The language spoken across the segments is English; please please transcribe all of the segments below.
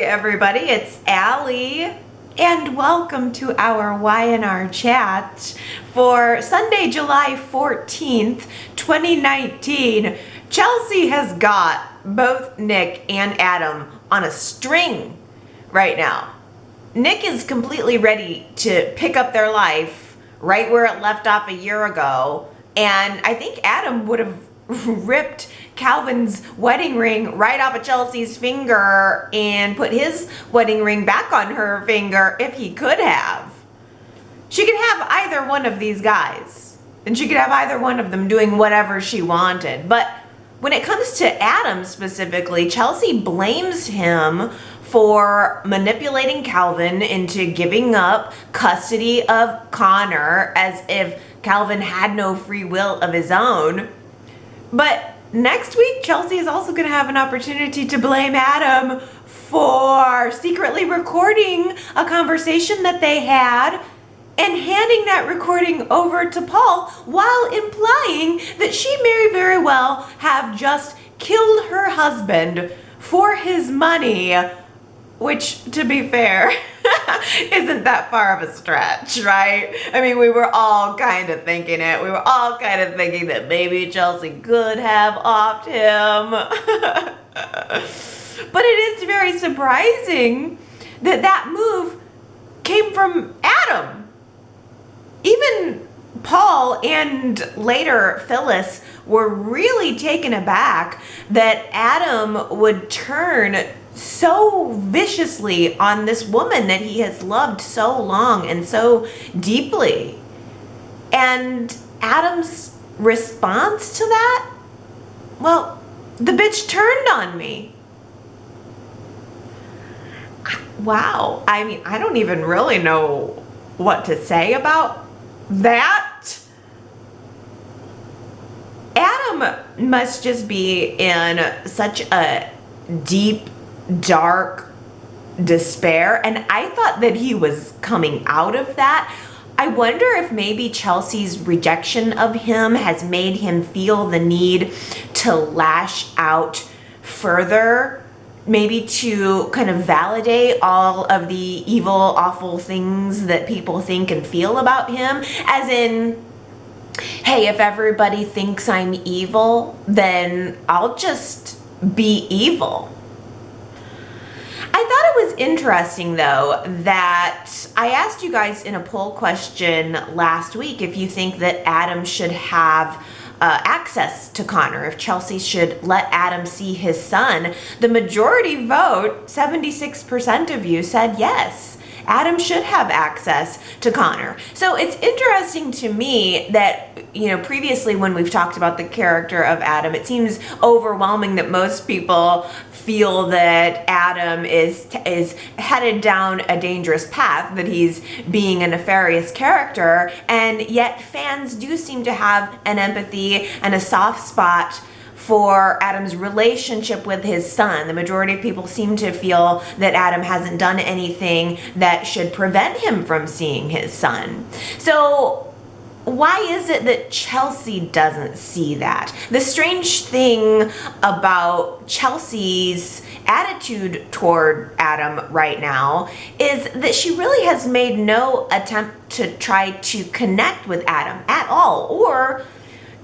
Everybody, it's Allie, and welcome to our Y&R Chat for Sunday, July 14th, 2019. Chelsea has got both Nick and Adam on a string right now. Nick is completely ready to pick up their life right where it left off a year ago, and I think Adam would have ripped Calvin's wedding ring right off of Chelsea's finger and put his wedding ring back on her finger if he could have. She could have either one of these guys, and she could have either one of them doing whatever she wanted. But when it comes to Adam specifically, Chelsea blames him for manipulating Calvin into giving up custody of Connor as if Calvin had no free will of his own. But next week, Chelsea is also going to have an opportunity to blame Adam for secretly recording a conversation that they had and handing that recording over to Paul while implying that she may very well have just killed her husband for his money, which, to be fair, isn't that far of a stretch, right? I mean, we were all kind of thinking it. We were all kind of thinking that maybe Chelsea could have offed him. But it is very surprising that that move came from Adam. Even Paul and later Phyllis were really taken aback that Adam would turn so viciously on this woman that he has loved so long and so deeply. And Adam's response to that? Well, the bitch turned on me. Wow. I mean, I don't even really know what to say about that. Adam must just be in such a deep, dark despair, and I thought that he was coming out of that. I wonder if maybe Chelsea's rejection of him has made him feel the need to lash out further, maybe to kind of validate all of the evil, awful things that people think and feel about him, as in, hey, if everybody thinks I'm evil, then I'll just be evil. I thought it was interesting, though, that I asked you guys in a poll question last week if you think that Adam should have access to Connor, if Chelsea should let Adam see his son. The majority vote, 76% of you, said yes. Adam should have access to Connor. So it's interesting to me that, you know, previously when we've talked about the character of Adam, it seems overwhelming that most people feel that Adam is headed down a dangerous path, that he's being a nefarious character, and yet fans do seem to have an empathy and a soft spot for Adam's relationship with his son. The majority of people seem to feel that Adam hasn't done anything that should prevent him from seeing his son. So why is it that Chelsea doesn't see that? The strange thing about Chelsea's attitude toward Adam right now is that she really has made no attempt to try to connect with Adam at all, or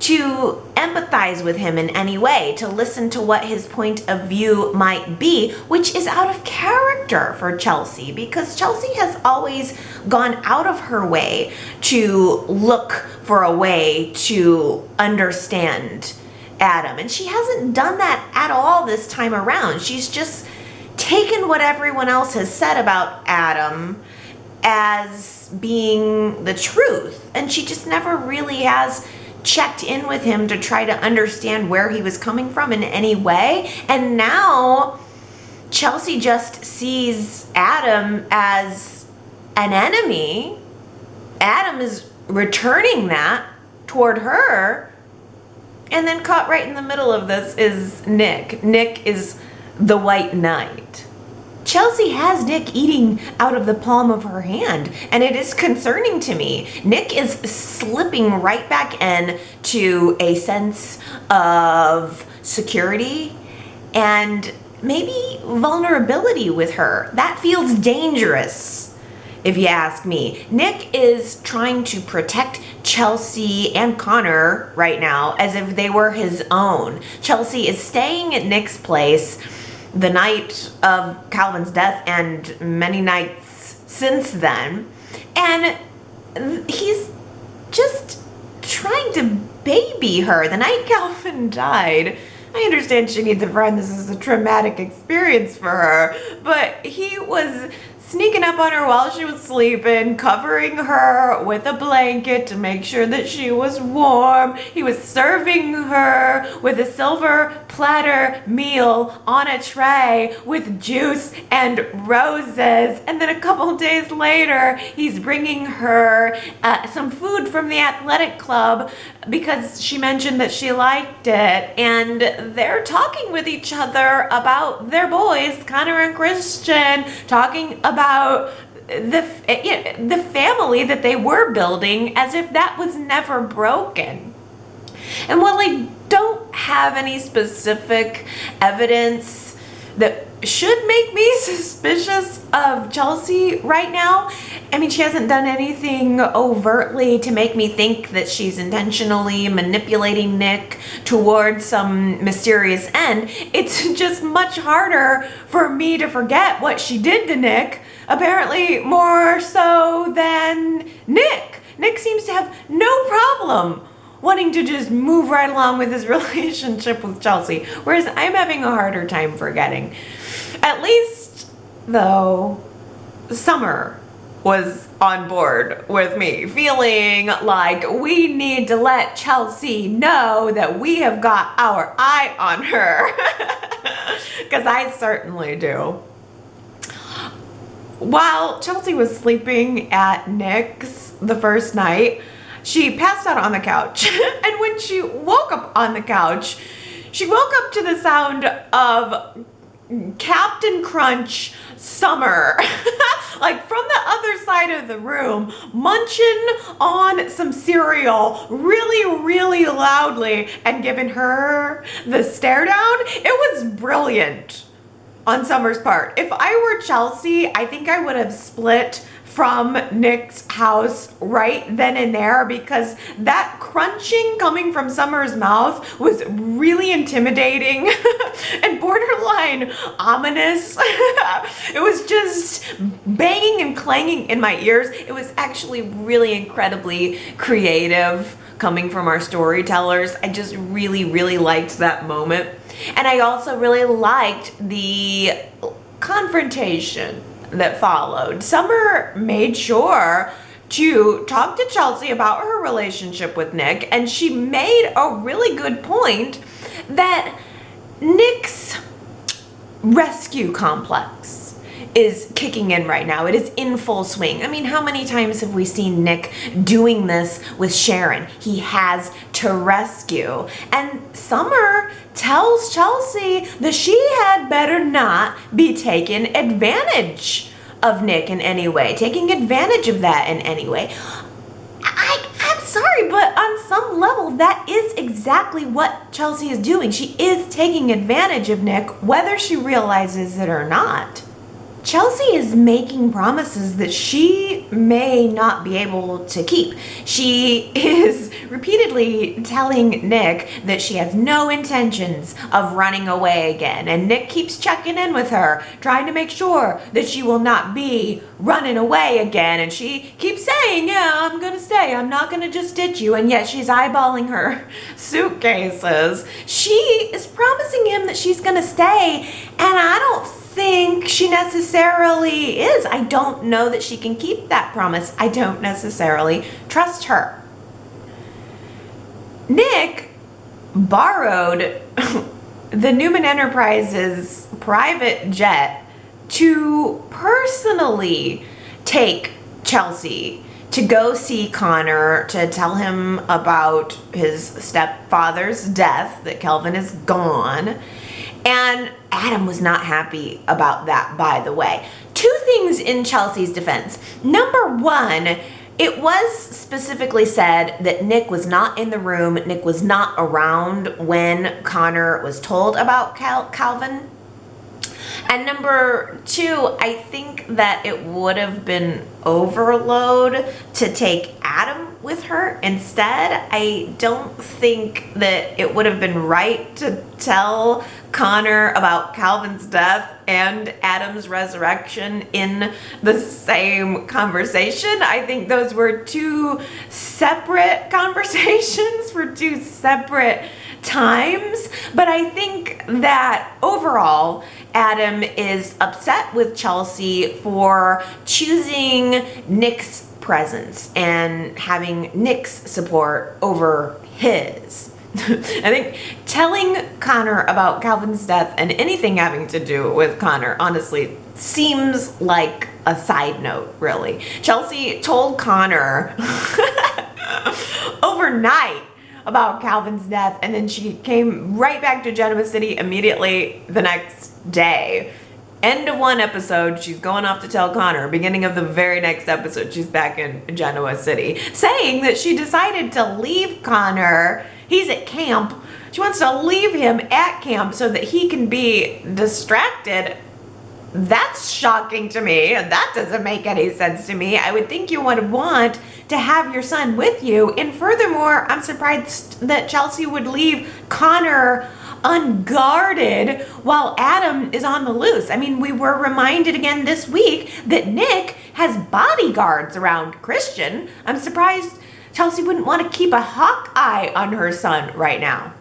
to empathize with him in any way, to listen to what his point of view might be, which is out of character for Chelsea, because Chelsea has always gone out of her way to look for a way to understand Adam. And she hasn't done that at all this time around. She's just taken what everyone else has said about Adam as being the truth, and she just never really has checked in with him to try to understand where he was coming from in any way. And now Chelsea just sees Adam as an enemy. Adam is returning that toward her. And then caught right in the middle of this is Nick. Nick is the white knight. Chelsea has Nick eating out of the palm of her hand, and it is concerning to me. Nick is slipping right back in to a sense of security, and maybe vulnerability with her. That feels dangerous, if you ask me. Nick is trying to protect Chelsea and Connor right now as if they were his own. Chelsea is staying at Nick's place the night of Calvin's death and many nights since then. And he's just trying to baby her. The night Calvin died, I understand she needs a friend. This is a traumatic experience for her. But he was sneaking up on her while she was sleeping, covering her with a blanket to make sure that she was warm. He was serving her with a silver platter meal on a tray with juice and roses. And then a couple days later, he's bringing her some food from the athletic club because she mentioned that she liked it. And they're talking with each other about their boys, Connor and Christian, talking about the family that they were building as if that was never broken. And while I don't have any specific evidence that should make me suspicious of Chelsea right now, I mean, she hasn't done anything overtly to make me think that she's intentionally manipulating Nick towards some mysterious end. It's just much harder for me to forget what she did to Nick, apparently more so than Nick. Nick seems to have no problem wanting to just move right along with his relationship with Chelsea, whereas I'm having a harder time forgetting. At least, though, Summer was on board with me, feeling like we need to let Chelsea know that we have got our eye on her, because I certainly do. While Chelsea was sleeping at Nick's the first night, she passed out on the couch. And when she woke up on the couch, she woke up to the sound of Captain Crunch Summer, like from the other side of the room, munching on some cereal really, really loudly and giving her the stare down. It was brilliant on Summer's part. If I were Chelsea, I think I would have split from Nick's house right then and there, because that crunching coming from Summer's mouth was really intimidating and borderline ominous. It was just banging and clanging in my ears. It was actually really incredibly creative coming from our storytellers. I just really, really liked that moment. And I also really liked the confrontation that followed. Summer made sure to talk to Chelsea about her relationship with Nick, and she made a really good point that Nick's rescue complex is kicking in right now. It is in full swing. I mean, how many times have we seen Nick doing this with Sharon? He has to rescue. And Summer tells Chelsea that she had better not be taking advantage of Nick in any way, taking advantage of that in any way. I'm sorry, but on some level, that is exactly what Chelsea is doing. She is taking advantage of Nick, whether she realizes it or not. Chelsea is making promises that she may not be able to keep. She is repeatedly telling Nick that she has no intentions of running away again. And Nick keeps checking in with her, trying to make sure that she will not be running away again. And she keeps saying, yeah, I'm gonna stay. I'm not gonna just ditch you. And yet she's eyeballing her suitcases. She is promising him that she's gonna stay. And I don't think she necessarily is. I don't know that she can keep that promise. I don't necessarily trust her. Nick borrowed the Newman Enterprises private jet to personally take Chelsea to go see Connor, to tell him about his stepfather's death, that Kelvin is gone. And Adam was not happy about that, by the way. Two things in Chelsea's defense. Number one, it was specifically said that Nick was not in the room, Nick was not around when Connor was told about Calvin. And number two, I think that it would have been overload to take Adam with her instead. I don't think that it would have been right to tell Connor about Calvin's death and Adam's resurrection in the same conversation. I think those were two separate conversations for two separate times. But I think that overall, Adam is upset with Chelsea for choosing Nick's presence and having Nick's support over his. I think telling Connor about Calvin's death and anything having to do with Connor, honestly, seems like a side note, really. Chelsea told Connor overnight about Calvin's death, and then she came right back to Genoa City immediately the next day. End of one episode, she's going off to tell Connor. Beginning of the very next episode, she's back in Genoa City, saying that she decided to leave Connor. He's at camp. She wants to leave him at camp so that he can be distracted. That's shocking to me. That doesn't make any sense to me. I would think you would want to have your son with you. And furthermore, I'm surprised that Chelsea would leave Connor unguarded while Adam is on the loose. I mean, we were reminded again this week that Nick has bodyguards around Christian. I'm surprised Chelsea wouldn't want to keep a hawk eye on her son right now.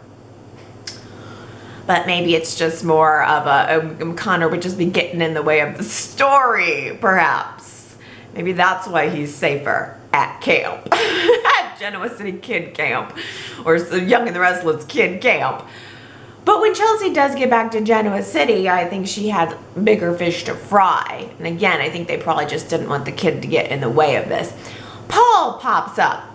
But maybe it's just more of a Connor would just be getting in the way of the story, perhaps. Maybe that's why he's safer at camp. At Genoa City Kid Camp. Or the Young and the Restless Kid Camp. But when Chelsea does get back to Genoa City, I think she had bigger fish to fry. And again, I think they probably just didn't want the kid to get in the way of this. Paul pops up.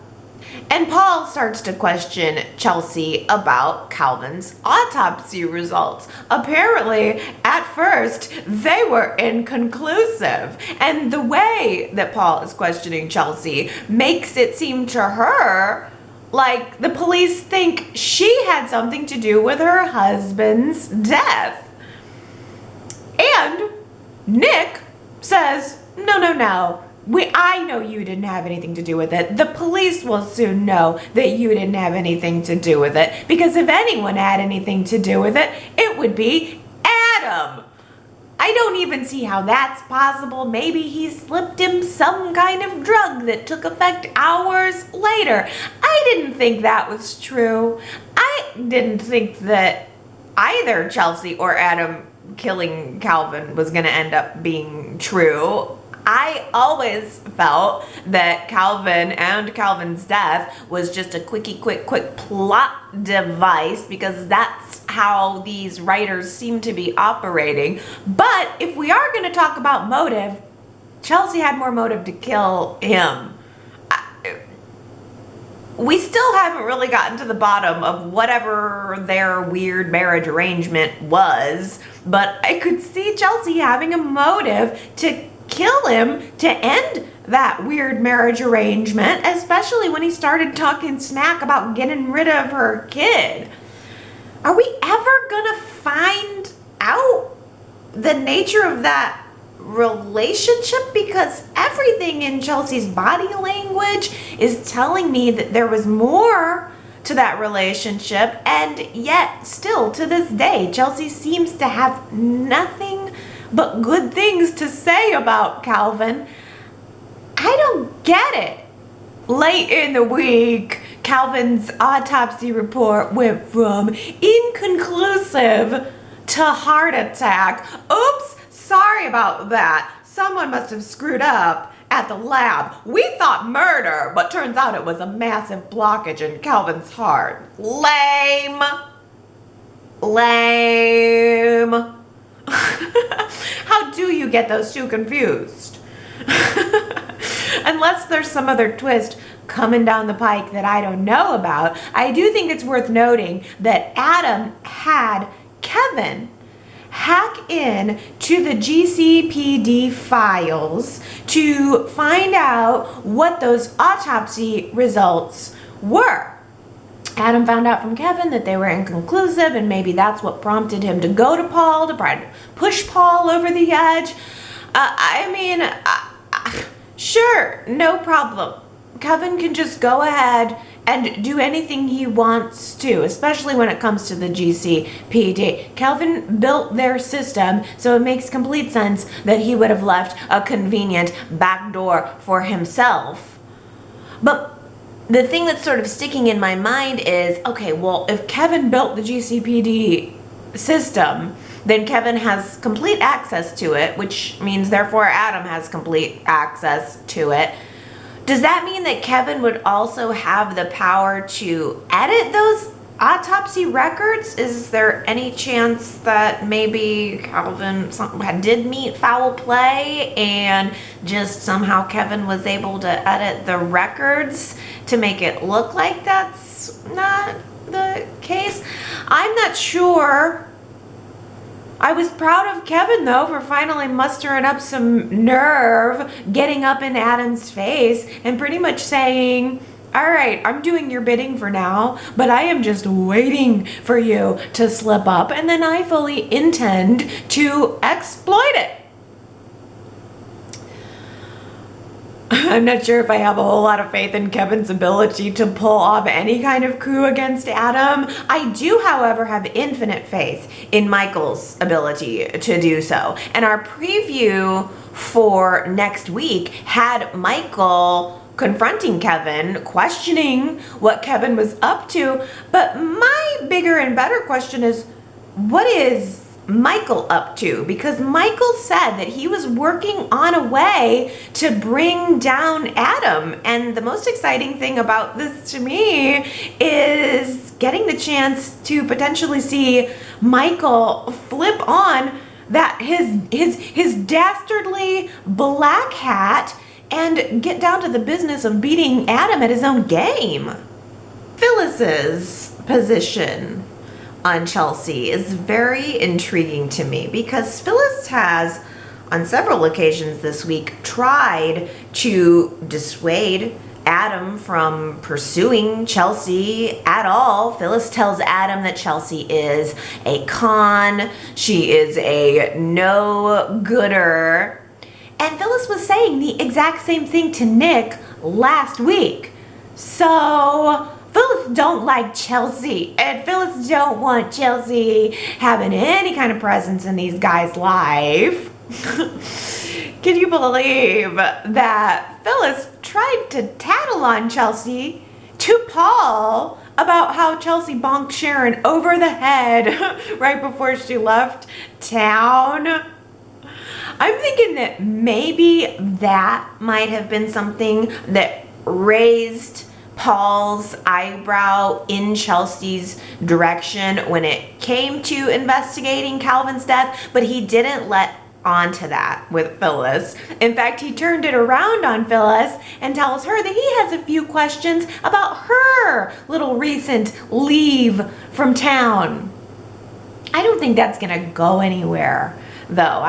And Paul starts to question Chelsea about Calvin's autopsy results. Apparently, at first, they were inconclusive. And the way that Paul is questioning Chelsea makes it seem to her like the police think she had something to do with her husband's death. And Nick says, no. I know you didn't have anything to do with it. The police will soon know that you didn't have anything to do with it. Because if anyone had anything to do with it, it would be Adam. I don't even see how that's possible. Maybe he slipped him some kind of drug that took effect hours later. I didn't think that was true. I didn't think that either Chelsea or Adam killing Calvin was going to end up being true. I always felt that Calvin and Calvin's death was just a quick plot device because that's how these writers seem to be operating. But if we are going to talk about motive, Chelsea had more motive to kill him. We still haven't really gotten to the bottom of whatever their weird marriage arrangement was, but I could see Chelsea having a motive to kill him to end that weird marriage arrangement, especially when he started talking smack about getting rid of her kid. Are we ever gonna find out the nature of that relationship? Because everything in Chelsea's body language is telling me that there was more to that relationship, and yet still to this day Chelsea seems to have nothing but good things to say about Calvin. I don't get it. Late in the week, Calvin's autopsy report went from inconclusive to heart attack. Oops, sorry about that. Someone must have screwed up at the lab. We thought murder, but turns out it was a massive blockage in Calvin's heart. Lame. How do you get those two confused? Unless there's some other twist coming down the pike that I don't know about, I do think it's worth noting that Adam had Kevin hack in to the GCPD files to find out what those autopsy results were. Adam found out from Kevin that they were inconclusive, and maybe that's what prompted him to go to Paul to try to push Paul over the edge. Sure, no problem. Kevin can just go ahead and do anything he wants to, especially when it comes to the GCPD. Kevin built their system, so it makes complete sense that he would have left a convenient back door for himself. But the thing that's sort of sticking in my mind is, okay, well, if Kevin built the GCPD system, then Kevin has complete access to it, which means therefore Adam has complete access to it. Does that mean that Kevin would also have the power to edit those autopsy records? Is there any chance that maybe Calvin did meet foul play and just somehow Kevin was able to edit the records to make it look like that's not the case? I'm not sure. I was proud of Kevin, though, for finally mustering up some nerve, getting up in Adam's face, and pretty much saying, all right, I'm doing your bidding for now, but I am just waiting for you to slip up, and then I fully intend to exploit it. I'm not sure if I have a whole lot of faith in Kevin's ability to pull off any kind of coup against Adam. I do, however, have infinite faith in Michael's ability to do so. And our preview for next week had Michael confronting Kevin, questioning what Kevin was up to. But my bigger and better question is, what is Michael up to? Because Michael said that he was working on a way to bring down Adam, and the most exciting thing about this to me is getting the chance to potentially see Michael flip on that his dastardly black hat and get down to the business of beating Adam at his own game. Phyllis's position on Chelsea is very intriguing to me because Phyllis has, on several occasions this week, tried to dissuade Adam from pursuing Chelsea at all. Phyllis tells Adam that Chelsea is a con, she is a no-gooder. And Phyllis was saying the exact same thing to Nick last week. So Phyllis don't like Chelsea, and Phyllis don't want Chelsea having any kind of presence in these guys' life. Can you believe that Phyllis tried to tattle on Chelsea to Paul about how Chelsea bonked Sharon over the head right before she left town? I'm thinking that maybe that might have been something that raised Paul's eyebrow in Chelsea's direction when it came to investigating Calvin's death, but he didn't let on to that with Phyllis. In fact, he turned it around on Phyllis and tells her that he has a few questions about her little recent leave from town. I don't think that's gonna go anywhere, though.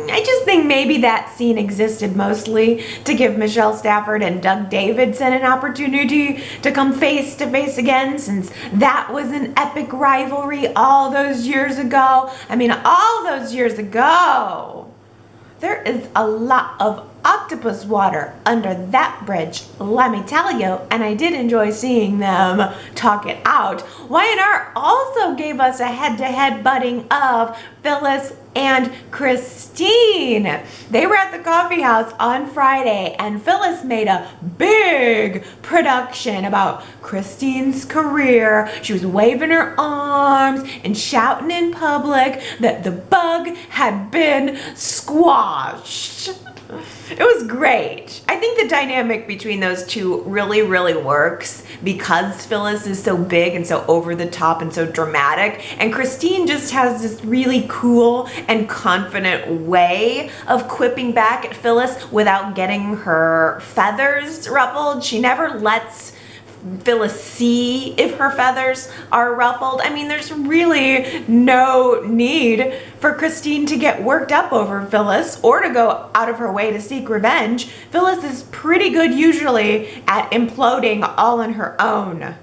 I just think maybe that scene existed mostly to give Michelle Stafford and Doug Davidson an opportunity to come face to face again, since that was an epic rivalry all those years ago. I mean, all those years ago. There is a lot of octopus water under that bridge, let me tell you, and I did enjoy seeing them talk it out. Y&R also gave us a head-to-head butting of Phyllis and Christine. They were at the coffee house on Friday, and Phyllis made a big production about Christine's career. She was waving her arms and shouting in public that the bug had been squashed. It was great. I think the dynamic between those two really, really works because Phyllis is so big and so over the top and so dramatic, and Christine just has this really cool and confident way of quipping back at Phyllis without getting her feathers ruffled. She never lets Phyllis see if her feathers are ruffled. I mean, there's really no need for Christine to get worked up over Phyllis or to go out of her way to seek revenge. Phyllis is pretty good usually at imploding all on her own.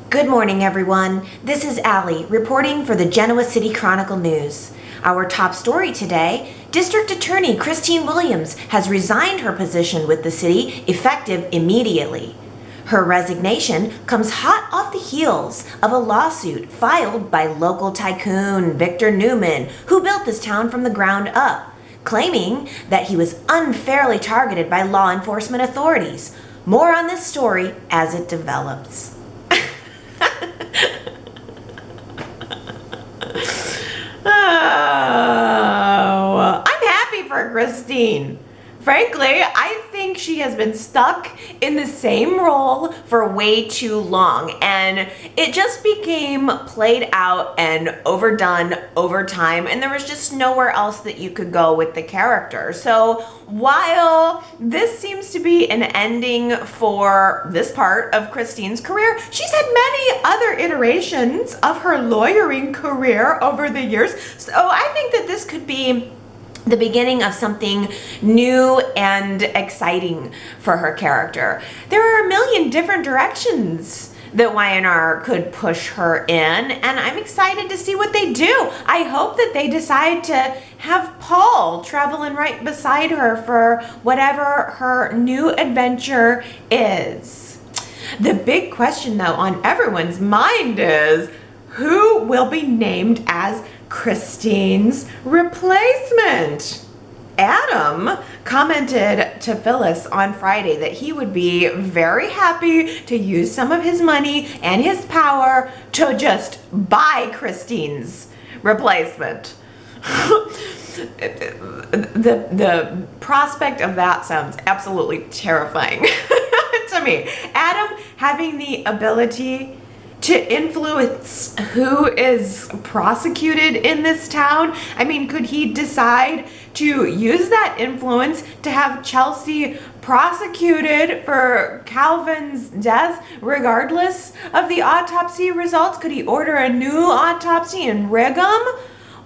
Good morning, everyone. This is Allie reporting for the Genoa City Chronicle News. Our top story today, District Attorney Christine Williams has resigned her position with the city effective immediately. Her resignation comes hot off the heels of a lawsuit filed by local tycoon Victor Newman, who built this town from the ground up, claiming that he was unfairly targeted by law enforcement authorities. More on this story as it develops. Oh, I'm happy for Christine. Frankly, I think she has been stuck in the same role for way too long, and it just became played out and overdone over time, and there was just nowhere else that you could go with the character. So while this seems to be an ending for this part of Christine's career, she's had many other iterations of her lawyering career over the years. So I think that this could be the beginning of something new and exciting for her character. There are a million different directions that Y&R could push her in, and I'm excited to see what they do. I hope that they decide to have Paul traveling right beside her for whatever her new adventure is. The big question, though, on everyone's mind is, who will be named as Christine's replacement? Adam commented to Phyllis on Friday that he would be very happy to use some of his money and his power to just buy Christine's replacement. The prospect of that sounds absolutely terrifying to me. Adam having the ability to influence who is prosecuted in this town. I mean, could he decide to use that influence to have Chelsea prosecuted for Calvin's death regardless of the autopsy results? Could he order a new autopsy and rig them?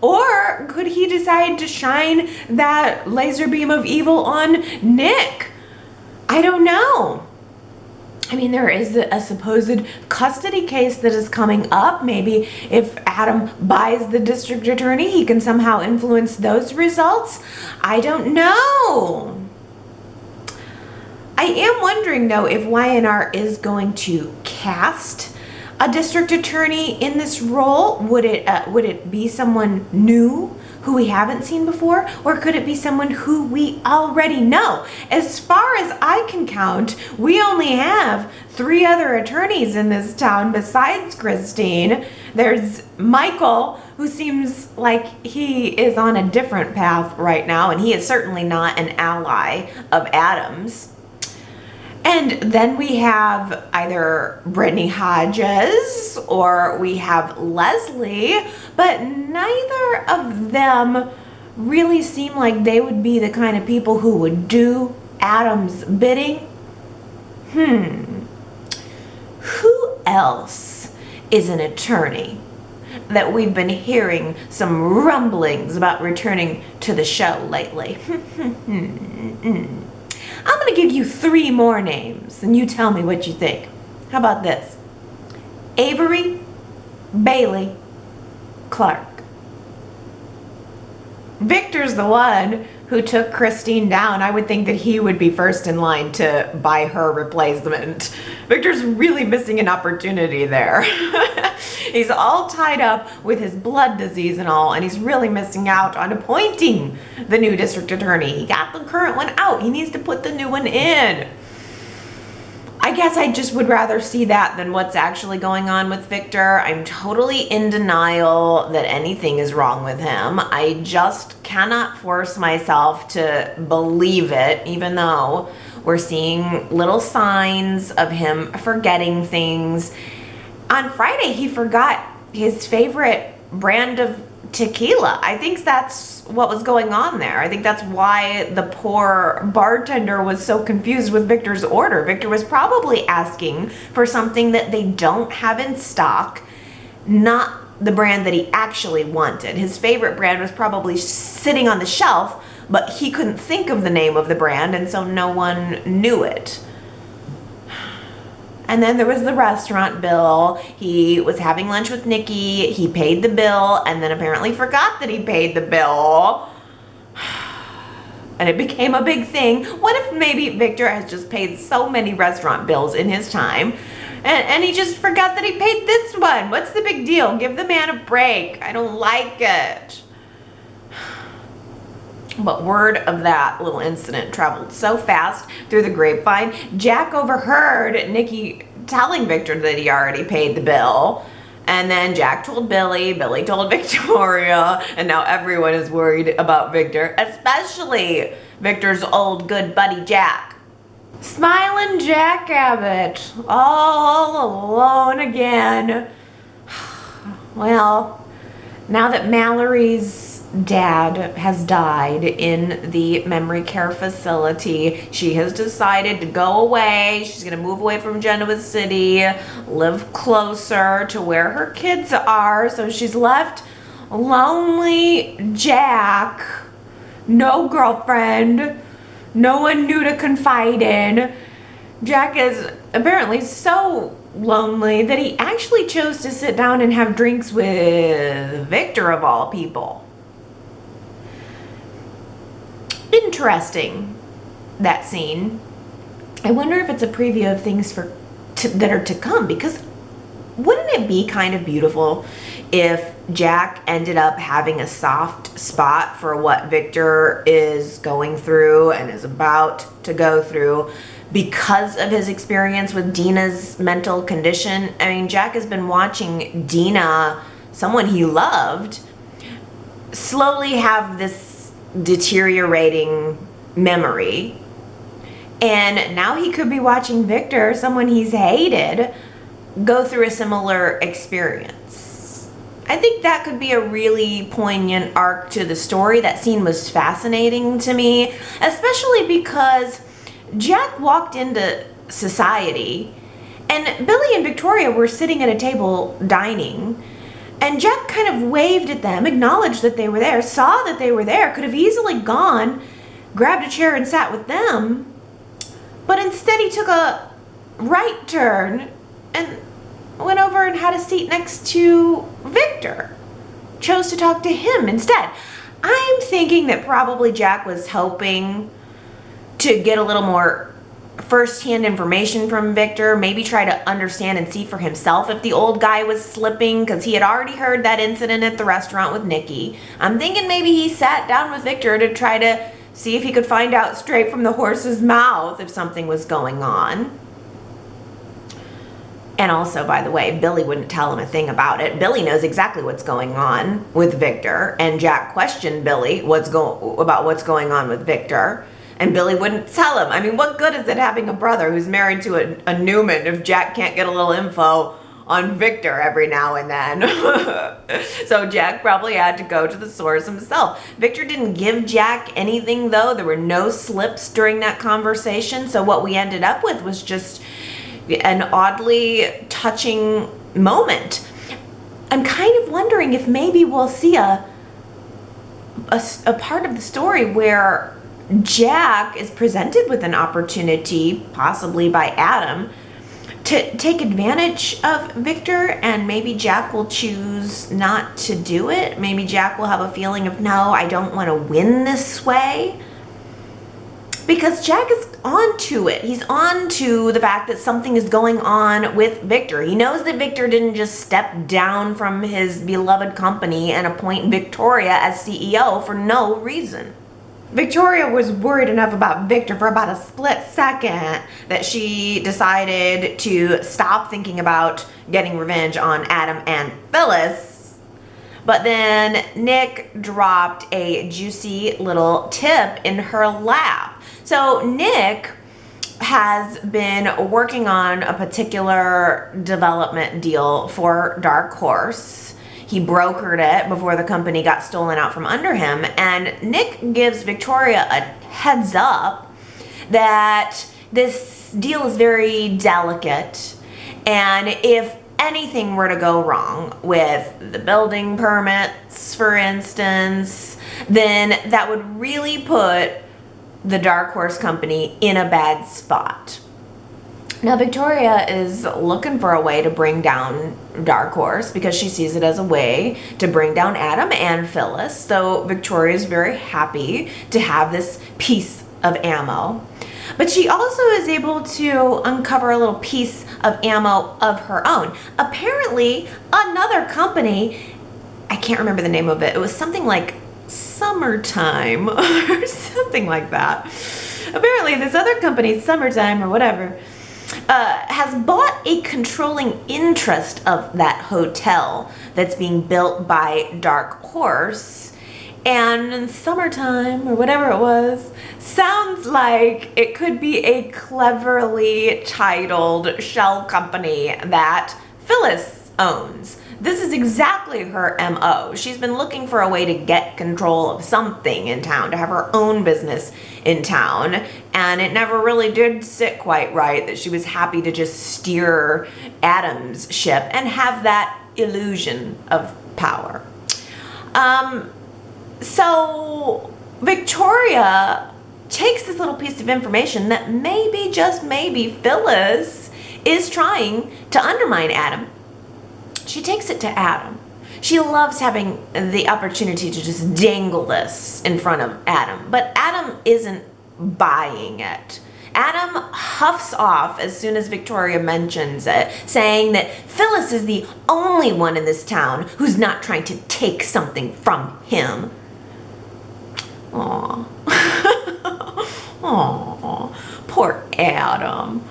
Or could he decide to shine that laser beam of evil on Nick? I don't know. I mean, there is a supposed custody case that is coming up. Maybe if Adam buys the district attorney, he can somehow influence those results. I don't know. I am wondering, though, if Y&R is going to cast a district attorney in this role. Would it be someone new who we haven't seen before, or could it be someone who we already know? As far as I can count, we only have 3 other attorneys in this town besides Christine. There's Michael, who seems like he is on a different path right now, and he is certainly not an ally of Adam's. And then we have either Brittany Hodges or we have Leslie, but neither of them really seem like they would be the kind of people who would do Adam's bidding. Who else is an attorney that we've been hearing some rumblings about returning to the show lately? I'm going to give you 3 more names, and you tell me what you think. How about this? Avery, Bailey, Clark. Victor's the one who took Christine down. I would think that he would be first in line to buy her replacement. Victor's really missing an opportunity there. He's all tied up with his blood disease and all, and he's really missing out on appointing the new district attorney. He got the current one out. He needs to put the new one in. I guess I just would rather see that than what's actually going on with Victor. I'm totally in denial that anything is wrong with him. I just cannot force myself to believe it, even though we're seeing little signs of him forgetting things. On Friday, he forgot his favorite brand of tequila. I think that's what was going on there. I think that's why the poor bartender was so confused with Victor's order. Victor was probably asking for something that they don't have in stock, not the brand that he actually wanted. His favorite brand was probably sitting on the shelf, but he couldn't think of the name of the brand, and so no one knew it. And then there was the restaurant bill. He was having lunch with Nikki. He paid the bill and then apparently forgot that he paid the bill. And it became a big thing. What if maybe Victor has just paid so many restaurant bills in his time and he just forgot that he paid this one? What's the big deal? Give the man a break. I don't like it. But word of that little incident traveled so fast through the grapevine, Jack overheard Nikki telling Victor that he already paid the bill. And then Jack told Billy, Billy told Victoria, and now everyone is worried about Victor, especially Victor's old good buddy Jack. Smiling Jack Abbott, all alone again. Well, now that Mallory's dad has died in the memory care facility, she has decided to go away. She's going to move away from Genoa City, live closer to where her kids are. So she's left lonely Jack, no girlfriend, no one new to confide in. Jack is apparently so lonely that he actually chose to sit down and have drinks with Victor of all people. Interesting, that scene. I wonder if it's a preview of things that are to come, because wouldn't it be kind of beautiful if Jack ended up having a soft spot for what Victor is going through and is about to go through because of his experience with Dina's mental condition? I mean, Jack has been watching Dina, someone he loved, slowly have this deteriorating memory, and now he could be watching Victor, someone he's hated, go through a similar experience. I think that could be a really poignant arc to the story. That scene was fascinating to me, especially because Jack walked into society and Billy and Victoria were sitting at a table dining. And Jack kind of waved at them, acknowledged that they were there, saw that they were there, could have easily gone, grabbed a chair and sat with them. But instead he took a right turn and went over and had a seat next to Victor. Chose to talk to him instead. I'm thinking that probably Jack was hoping to get a little more first-hand information from Victor, maybe try to understand and see for himself if the old guy was slipping, because he had already heard that incident at the restaurant with Nikki. I'm thinking maybe he sat down with Victor to try to see if he could find out straight from the horse's mouth if something was going on. And also, by the way, Billy wouldn't tell him a thing about it. Billy knows exactly what's going on with Victor, and Jack questioned Billy about what's going on with Victor. And Billy wouldn't tell him. I mean, what good is it having a brother who's married to a Newman if Jack can't get a little info on Victor every now and then? So Jack probably had to go to the source himself. Victor didn't give Jack anything, though. There were no slips during that conversation. So what we ended up with was just an oddly touching moment. I'm kind of wondering if maybe we'll see a part of the story where Jack is presented with an opportunity, possibly by Adam, to take advantage of Victor, and maybe Jack will choose not to do it. Maybe Jack will have a feeling of, no, I don't want to win this way. Because Jack is on to it. He's on to the fact that something is going on with Victor. He knows that Victor didn't just step down from his beloved company and appoint Victoria as CEO for no reason. Victoria was worried enough about Victor for about a split second that she decided to stop thinking about getting revenge on Adam and Phyllis. But then Nick dropped a juicy little tip in her lap. So Nick has been working on a particular development deal for Dark Horse. he brokered it before the company got stolen out from under him. And Nick gives Victoria a heads up that this deal is very delicate, and if anything were to go wrong with the building permits, for instance, then that would really put the Dark Horse Company in a bad spot. Now, Victoria is looking for a way to bring down Dark Horse because she sees it as a way to bring down Adam and Phyllis. So Victoria is very happy to have this piece of ammo. But she also is able to uncover a little piece of ammo of her own. Apparently, another company, I can't remember the name of it, it was something like Summertime or something like that. Apparently, this other company, Summertime or whatever, has bought a controlling interest of that hotel that's being built by Dark Horse. And Summertime, or whatever it was, sounds like it could be a cleverly titled shell company that Phyllis owns. This is exactly her MO. She's been looking for a way to get control of something in town, to have her own business in town, and it never really did sit quite right that she was happy to just steer Adam's ship and have that illusion of power. So Victoria takes this little piece of information that maybe, just maybe, Phyllis is trying to undermine Adam. She takes it to Adam. She loves having the opportunity to just dangle this in front of Adam, but Adam isn't buying it. Adam huffs off as soon as Victoria mentions it, saying that Phyllis is the only one in this town who's not trying to take something from him. Aww. Aww. Poor Adam.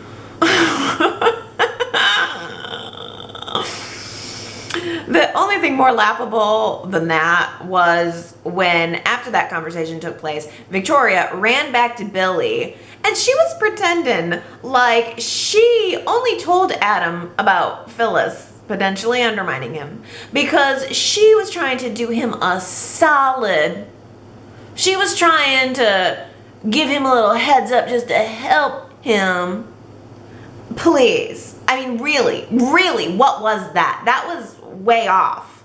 The only thing more laughable than that was when, after that conversation took place, Victoria ran back to Billy and she was pretending like she only told Adam about Phyllis potentially undermining him because she was trying to do him a solid. She was trying to give him a little heads up just to help him. Please. I mean, really, what was that? That was way off.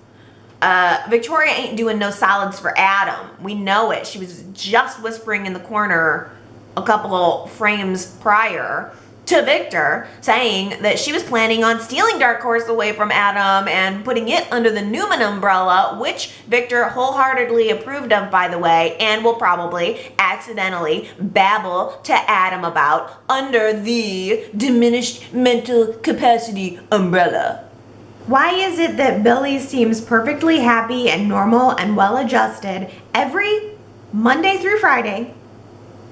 Victoria ain't doing no solids for Adam. We know it. She was just whispering in the corner a couple frames prior to Victor, saying that she was planning on stealing Dark Horse away from Adam and putting it under the Newman umbrella, which Victor wholeheartedly approved of, by the way, and will probably accidentally babble to Adam about under the diminished mental capacity umbrella. Why is it that Billy seems perfectly happy and normal and well adjusted every Monday through Friday,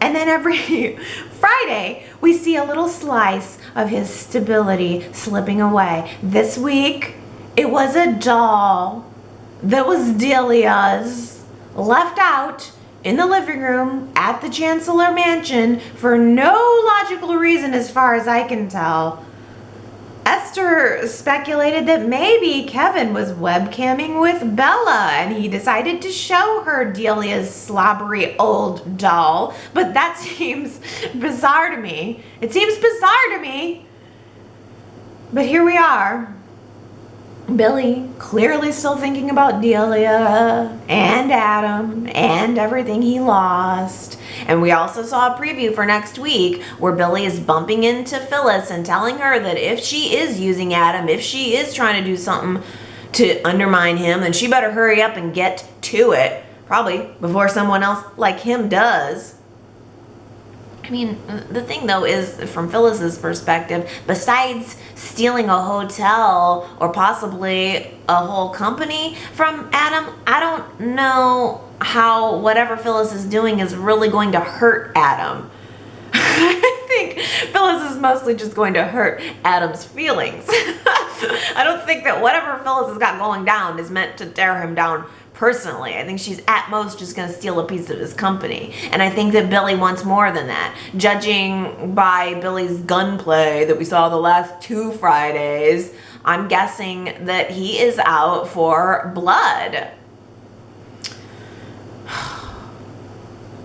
and then every Friday we see a little slice of his stability slipping away? This week it was a doll that was Deliah's, left out in the living room at the Chancellor mansion for no logical reason as far as I can tell. Esther speculated that maybe Kevin was webcamming with Bella and he decided to show her Delia's slobbery old doll, but that seems bizarre to me. It seems bizarre to me. But here we are. Billy clearly still thinking about Delia and Adam and everything he lost. And we also saw a preview for next week where Billy is bumping into Phyllis and telling her that if she is using Adam, if she is trying to do something to undermine him, then she better hurry up and get to it, probably before someone else like him does. I mean, the thing though is, from Phyllis's perspective, besides stealing a hotel or possibly a whole company from Adam, I don't know how whatever Phyllis is doing is really going to hurt Adam. I think Phyllis is mostly just going to hurt Adam's feelings. I don't think that whatever Phyllis has got going down is meant to tear him down personally. I think she's at most just going to steal a piece of his company. And I think that Billy wants more than that. Judging by Billy's gunplay that we saw the last 2 Fridays, I'm guessing that he is out for blood.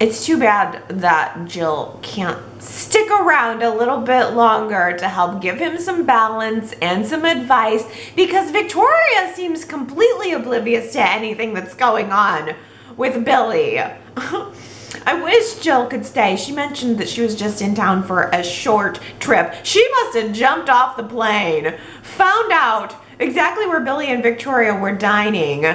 It's too bad that Jill can't stick around a little bit longer to help give him some balance and some advice, because Victoria seems completely oblivious to anything that's going on with Billy. I wish Jill could stay. She mentioned that she was just in town for a short trip. She must have jumped off the plane, found out exactly where Billy and Victoria were dining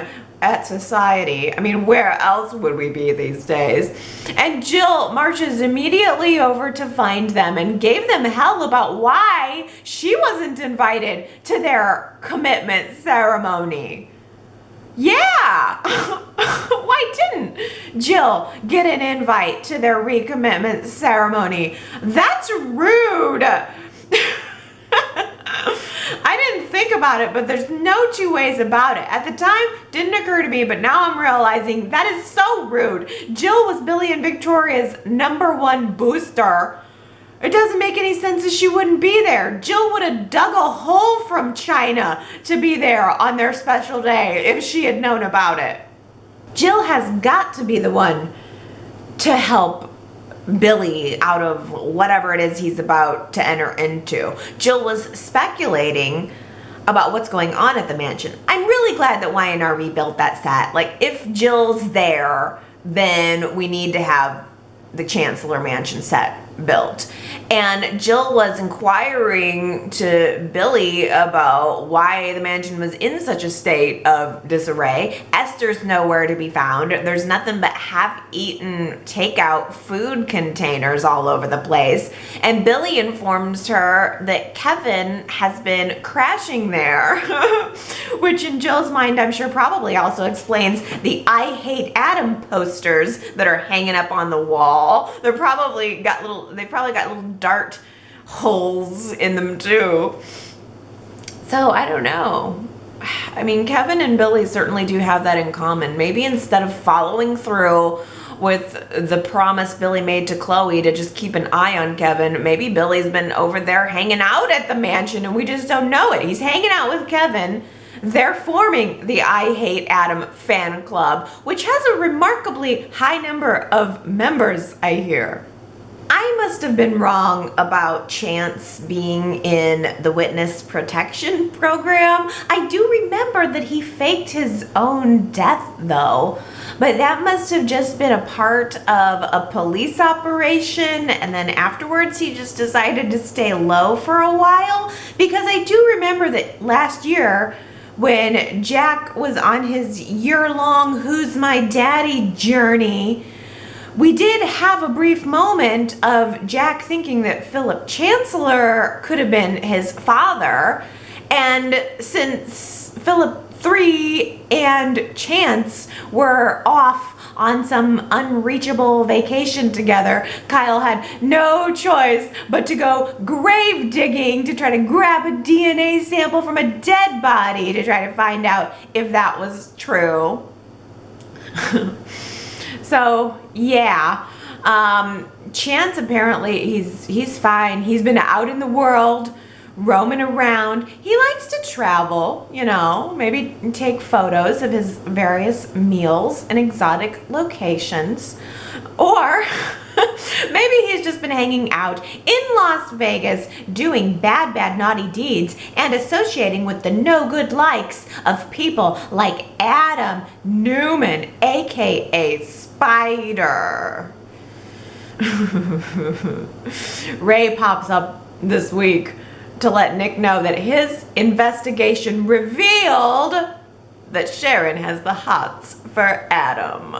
at Society. I mean, where else would we be these days? And Jill marches immediately over to find them and gave them hell about why she wasn't invited to their commitment ceremony. Yeah! Why didn't Jill get an invite to their recommitment ceremony? That's rude! I didn't think about it, but there's no 2 ways about it. At the time, didn't occur to me, but now I'm realizing that is so rude. Jill was Billy and Victoria's #1 booster. It doesn't make any sense that she wouldn't be there. Jill would have dug a hole from China to be there on their special day if she had known about it. Jill has got to be the one to help Billy out of whatever it is he's about to enter into. Jill was speculating about what's going on at the mansion. I'm really glad that Y&R rebuilt that set. Like, if Jill's there, then we need to have the Chancellor mansion set built. And Jill was inquiring to Billy about why the mansion was in such a state of disarray. Esther's nowhere to be found. There's nothing but half-eaten takeout food containers all over the place. And Billy informs her that Kevin has been crashing there, which in Jill's mind, I'm sure probably also explains the I Hate Adam posters that are hanging up on the wall. They probably got little dart holes in them too. So I don't know. I mean, Kevin and Billy certainly do have that in common. Maybe instead of following through with the promise Billy made to Chloe to just keep an eye on Kevin, maybe Billy's been over there hanging out at the mansion and we just don't know it. He's hanging out with Kevin. They're forming the I Hate Adam fan club, which has a remarkably high number of members, I hear. I must have been wrong about Chance being in the witness protection program. I do remember that he faked his own death though, but that must have just been a part of a police operation, and then afterwards he just decided to stay low for a while, because I do remember that last year when Jack was on his year-long Who's My Daddy journey, we did have a brief moment of Jack thinking that Philip Chancellor could have been his father. And since Philip 3 and Chance were off on some unreachable vacation together, Kyle had no choice but to go grave digging to try to grab a DNA sample from a dead body to try to find out if that was true. So yeah, Chance apparently he's fine. He's been out in the world, roaming around. He likes to travel, you know, maybe take photos of his various meals and exotic locations. Or maybe he's just been hanging out in Las Vegas doing bad, naughty deeds and associating with the no good likes of people like Adam Newman, aka Spider. Ray pops up this week to let Nick know that his investigation revealed that Sharon has the hots for Adam.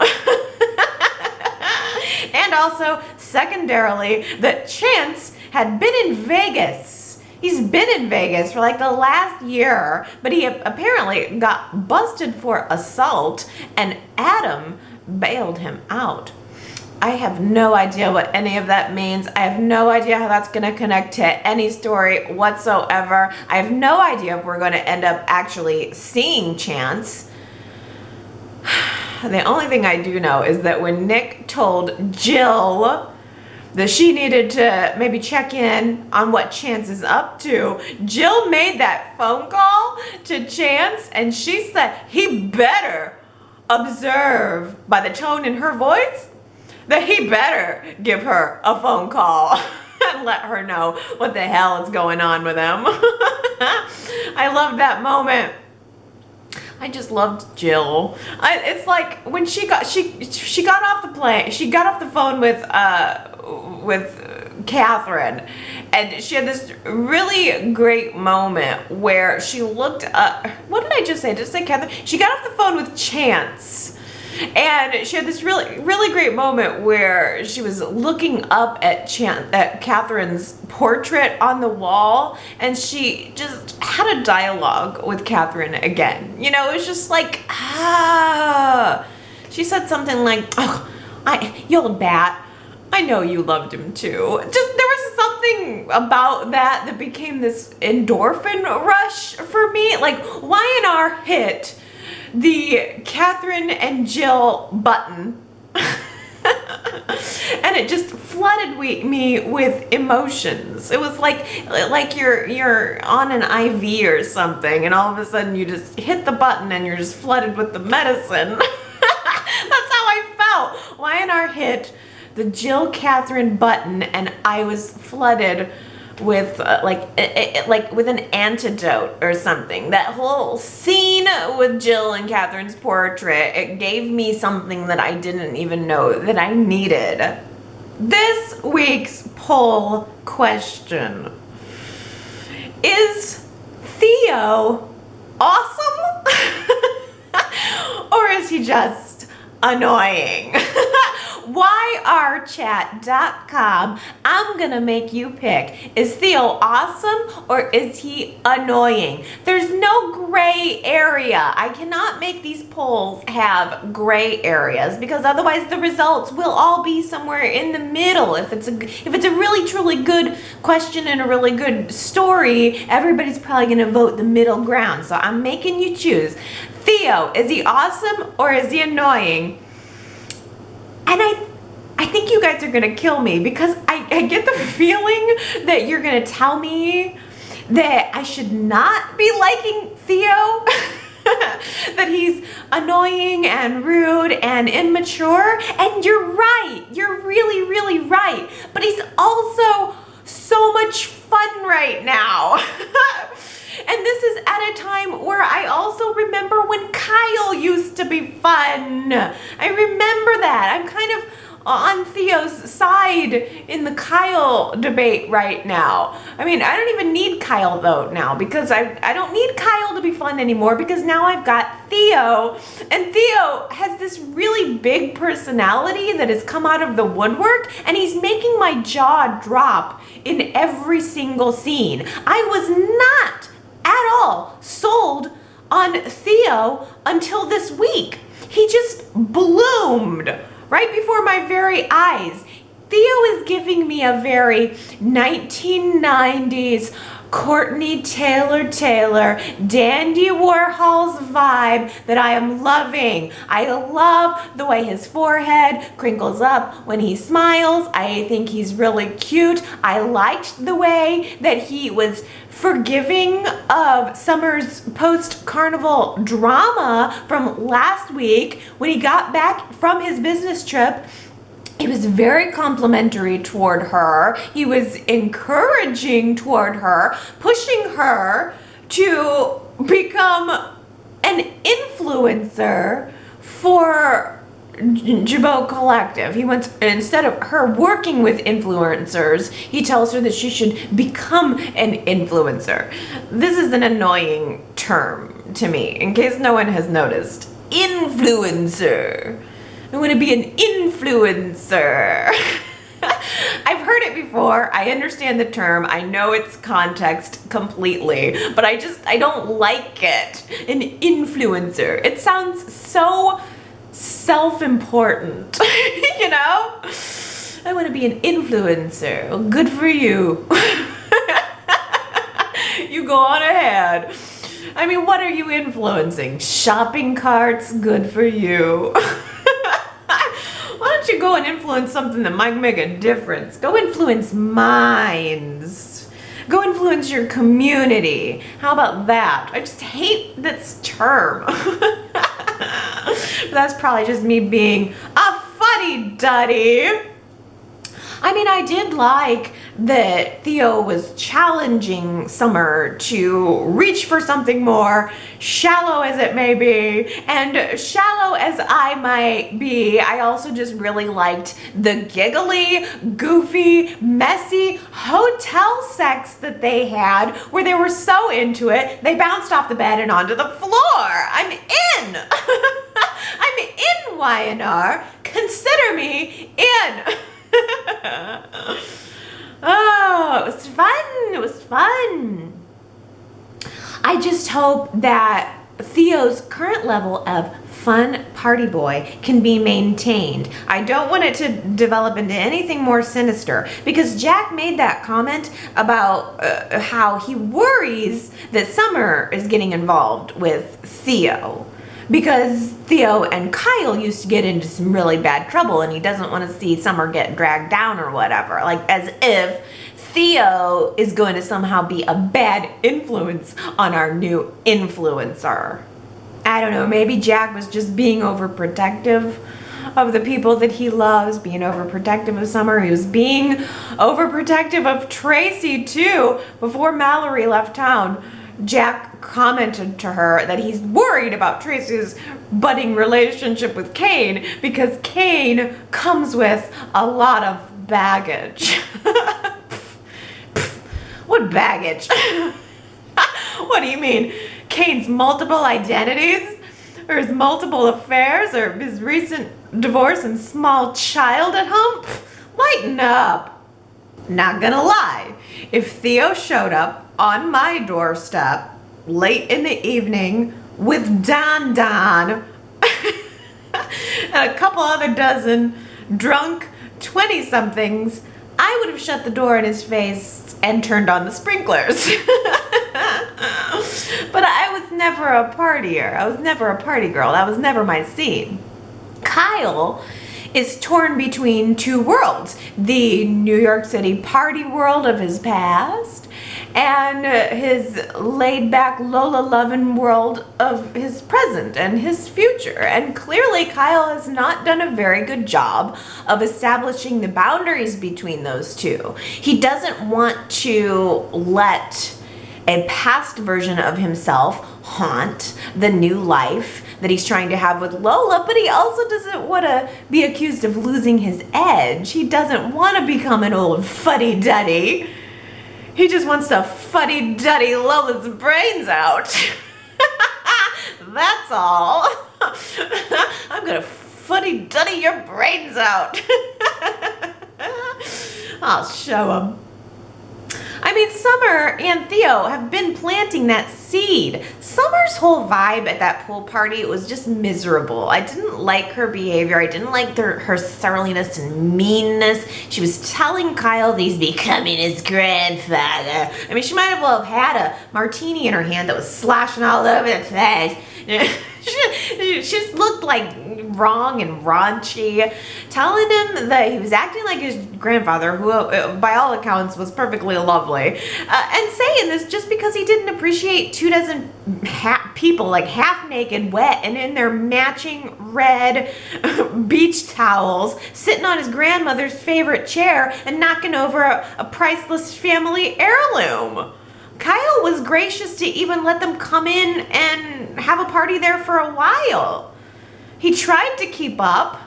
And also, secondarily, that Chance had been in Vegas. He's been in Vegas for like the last year, but he apparently got busted for assault, and Adam bailed him out. I have no idea what any of that means. I have no idea how that's going to connect to any story whatsoever. I have no idea if we're going to end up actually seeing Chance. The only thing I do know is that when Nick told Jill that she needed to maybe check in on what Chance is up to, Jill made that phone call to Chance and she said he better observe by the tone in her voice that he better give her a phone call and let her know what the hell is going on with him. I loved that moment. I just loved Jill. It's like when she got off the plane. She got off the phone with Catherine, and she had this really great moment where she looked up. What did I just say? Did I say Catherine? She got off the phone with Chance. And she had this really great moment where she was looking up at Catherine's portrait on the wall, and she just had a dialogue with Catherine again. You know, it was just like, she said something like, "Oh, you old bat, I know you loved him too." Just there was something about that became this endorphin rush for me. Like Y&R hit the Catherine and Jill button and it just flooded me with emotions. It was like you're on an IV or something, and all of a sudden you just hit the button and you're just flooded with the medicine. That's how I felt. Y&R hit the Jill Catherine button and I was flooded with like with an antidote or something. That whole scene with Jill and Catherine's portrait, it gave me something that I didn't even know that I needed. This week's poll question: is Theo awesome? Or is he just annoying? YRChat.com. I'm gonna make you pick. Is Theo awesome or is he annoying? There's no gray area. I cannot make these polls have gray areas because otherwise the results will all be somewhere in the middle. If it's a really truly good question and a really good story, everybody's probably gonna vote the middle ground. So I'm making you choose. Theo, is he awesome or is he annoying? And I think you guys are gonna kill me because I get the feeling that you're gonna tell me that I should not be liking Theo, that he's annoying and rude and immature, and you're right, you're really, really right, but he's also so much fun right now. And this is at a time where I also remember when Kyle used to be fun. I remember that. I'm kind of on Theo's side in the Kyle debate right now. I mean, I don't even need Kyle though now because I don't need Kyle to be fun anymore because now I've got Theo. And Theo has this really big personality that has come out of the woodwork, and he's making my jaw drop in every single scene. I was not at all sold on Theo until this week. He just bloomed right before my very eyes. Theo is giving me a very 1990s Courtney Taylor, Dandy Warhol's vibe that I am loving. I love the way his forehead crinkles up when he smiles. I think he's really cute. I liked the way that he was forgiving of Summer's post-carnival drama from last week when he got back from his business trip. He was very complimentary toward her. He was encouraging toward her, pushing her to become an influencer for Jabot Collective. He wants, instead of her working with influencers, he tells her that she should become an influencer. This is an annoying term to me, in case no one has noticed. Influencer. I want to be an influencer. I've heard it before. I understand the term. I know its context completely, but I don't like it. An influencer. It sounds so self-important, you know? I want to be an influencer. Well, good for you. You go on ahead. I mean, what are you influencing? Shopping carts? Good for you. Why don't you go and influence something that might make a difference? Go influence minds. Go influence your community. How about that? I just hate this term. That's probably just me being a fuddy-duddy. I mean, I did like that Theo was challenging Summer to reach for something more, shallow as it may be, and shallow as I might be, I also just really liked the giggly, goofy, messy hotel sex that they had, where they were so into it, they bounced off the bed and onto the floor. I'm in. I'm in, Y&R. Consider me in. Oh, it was fun. It was fun. I just hope that Theo's current level of fun party boy can be maintained. I don't want it to develop into anything more sinister, because Jack made that comment about how he worries that Summer is getting involved with Theo. Because Theo and Kyle used to get into some really bad trouble, and he doesn't want to see Summer get dragged down or whatever. Like, as if Theo is going to somehow be a bad influence on our new influencer. I don't know, maybe Jack was just being overprotective of the people that he loves, being overprotective of Summer. He was being overprotective of Tracy too. Before Mallory left town, Jack commented to her that he's worried about Tracy's budding relationship with Kane because Kane comes with a lot of baggage. What baggage? What do you mean? Kane's multiple identities? Or his multiple affairs? Or his recent divorce and small child at home? Lighten up. Not gonna lie, if Theo showed up on my doorstep late in the evening with Don and a couple other dozen drunk 20-somethings, I would have shut the door in his face and turned on the sprinklers. But I was never a partier. I was never a party girl. That was never my scene. Kyle is torn between two worlds, the New York City party world of his past and his laid-back Lola-loving world of his present and his future. And clearly Kyle has not done a very good job of establishing the boundaries between those two. He doesn't want to let a past version of himself haunt the new life that he's trying to have with Lola, but he also doesn't want to be accused of losing his edge. He doesn't want to become an old fuddy-duddy. He just wants to fuddy-duddy Lola's brains out. That's all. I'm gonna fuddy-duddy your brains out. I'll show him. I mean, Summer and Theo have been planting that seed. Summer's whole vibe at that pool party was just miserable. I didn't like her behavior. I didn't like her surliness and meanness. She was telling Kyle that he's becoming his grandfather. I mean, she might as well have had a martini in her hand that was sloshing all over the place. She just looked like wrong and raunchy, telling him that he was acting like his grandfather, who by all accounts was perfectly lovely, and saying this just because he didn't appreciate 24 people like half naked, wet, and in their matching red beach towels, sitting on his grandmother's favorite chair and knocking over a priceless family heirloom. Kyle was gracious to even let them come in and have a party there for a while. He tried to keep up.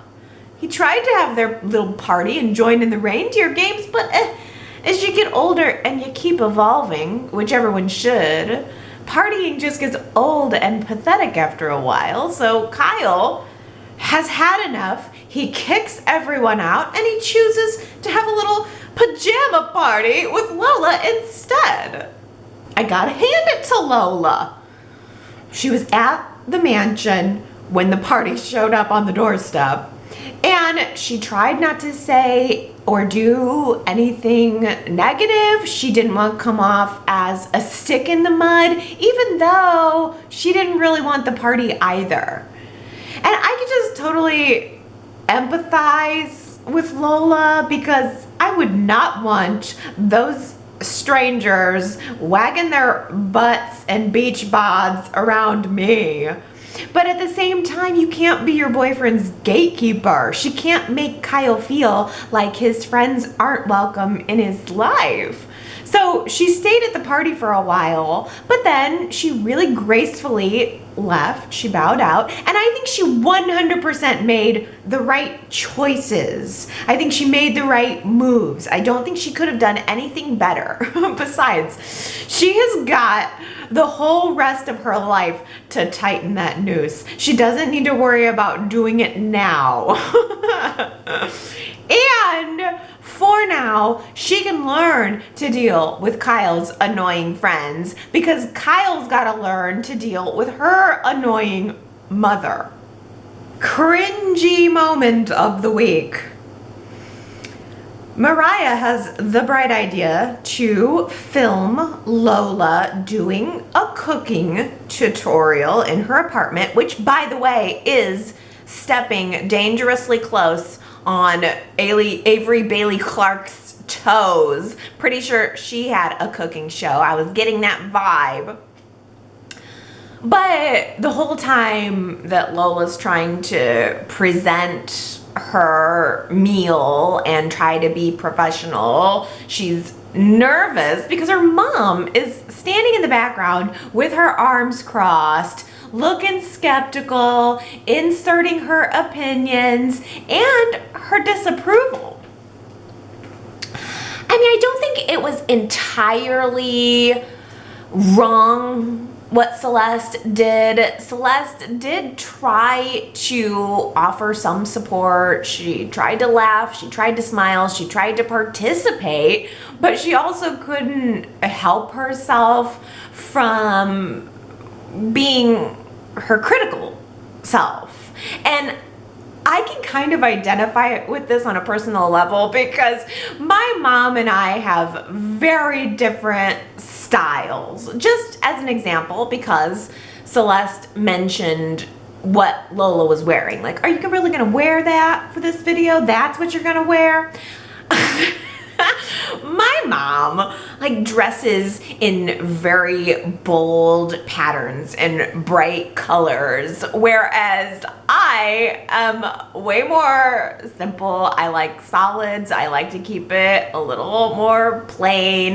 He tried to have their little party and join in the reindeer games, but as you get older and you keep evolving, which everyone should, partying just gets old and pathetic after a while. So Kyle has had enough. He kicks everyone out and he chooses to have a little pajama party with Lola instead. I gotta hand it to Lola. She was at the mansion when the party showed up on the doorstep, And she tried not to say or do anything negative. She didn't want to come off as a stick in the mud, even though she didn't really want the party either. And I could just totally empathize with Lola, because I would not want those strangers wagging their butts and beach bods around me. But at the same time, you can't be your boyfriend's gatekeeper. She can't make Kyle feel like his friends aren't welcome in his life. So she stayed at the party for a while, but then she really gracefully left. She bowed out, and I think she 100% made the right choices. I think she made the right moves. I don't think she could have done anything better. Besides, she has got the whole rest of her life to tighten that noose. She doesn't need to worry about doing it now. And for now, she can learn to deal with Kyle's annoying friends, because Kyle's got to learn to deal with her annoying mother. Cringy moment of the week. Mariah has the bright idea to film Lola doing a cooking tutorial in her apartment, which, by the way, is stepping dangerously close on Avery Bailey Clark's toes. Pretty sure she had a cooking show. I was getting that vibe. But the whole time that Lola's trying to present her meal and try to be professional, she's nervous because her mom is standing in the background with her arms crossed, looking skeptical, inserting her opinions and her disapproval. I mean, I don't think it was entirely wrong what Celeste did. Celeste did try to offer some support. She tried to laugh, she tried to smile, she tried to participate, but she also couldn't help herself from being her critical self. And I can kind of identify with this on a personal level, because my mom and I have very different styles. Just as an example, because Celeste mentioned what Lola was wearing. Like, are you really gonna wear that for this video? That's what you're gonna wear? My mom like dresses in very bold patterns and bright colors, whereas I am way more simple. I like solids. I like to keep it a little more plain.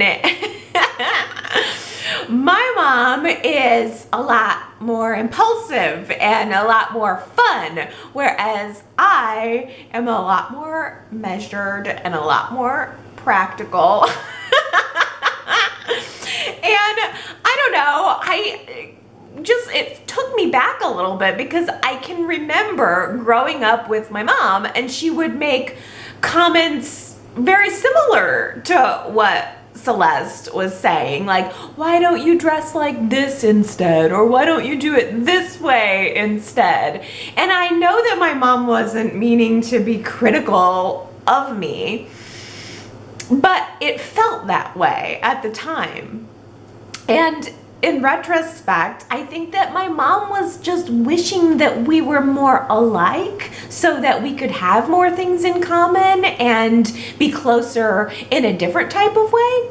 My mom is a lot more impulsive and a lot more fun, whereas I am a lot more measured and a lot more practical. And I don't know, it took me back a little bit, because I can remember growing up with my mom, and she would make comments very similar to what Celeste was saying, like, why don't you dress like this instead, or why don't you do it this way instead? And I know that my mom wasn't meaning to be critical of me, but it felt that way at the time. And in retrospect, I think that my mom was just wishing that we were more alike so that we could have more things in common and be closer in a different type of way.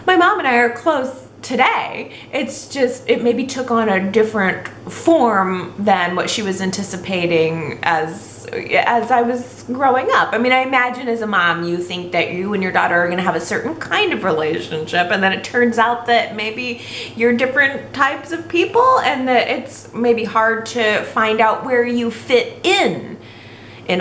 My mom and I are close today. It's just, it maybe took on a different form than what she was anticipating as I was growing up. I mean, I imagine as a mom, you think that you and your daughter are gonna have a certain kind of relationship, and then it turns out that maybe you're different types of people, and that it's maybe hard to find out where you fit in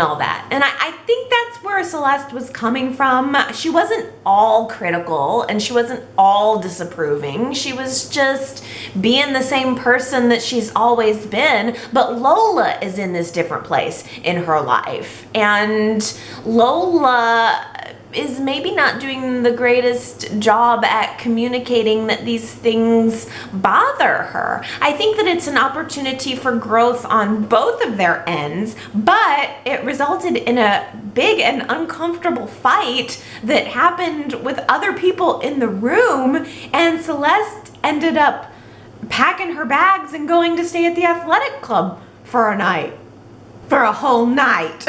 all that. And I think that's where Celeste was coming from. She wasn't all critical and she wasn't all disapproving. She was just being the same person that she's always been, but Lola is in this different place in her life. And Lola is maybe not doing the greatest job at communicating that these things bother her. I think that it's an opportunity for growth on both of their ends, but it resulted in a big and uncomfortable fight that happened with other people in the room, and Celeste ended up packing her bags and going to stay at the athletic club for a whole night.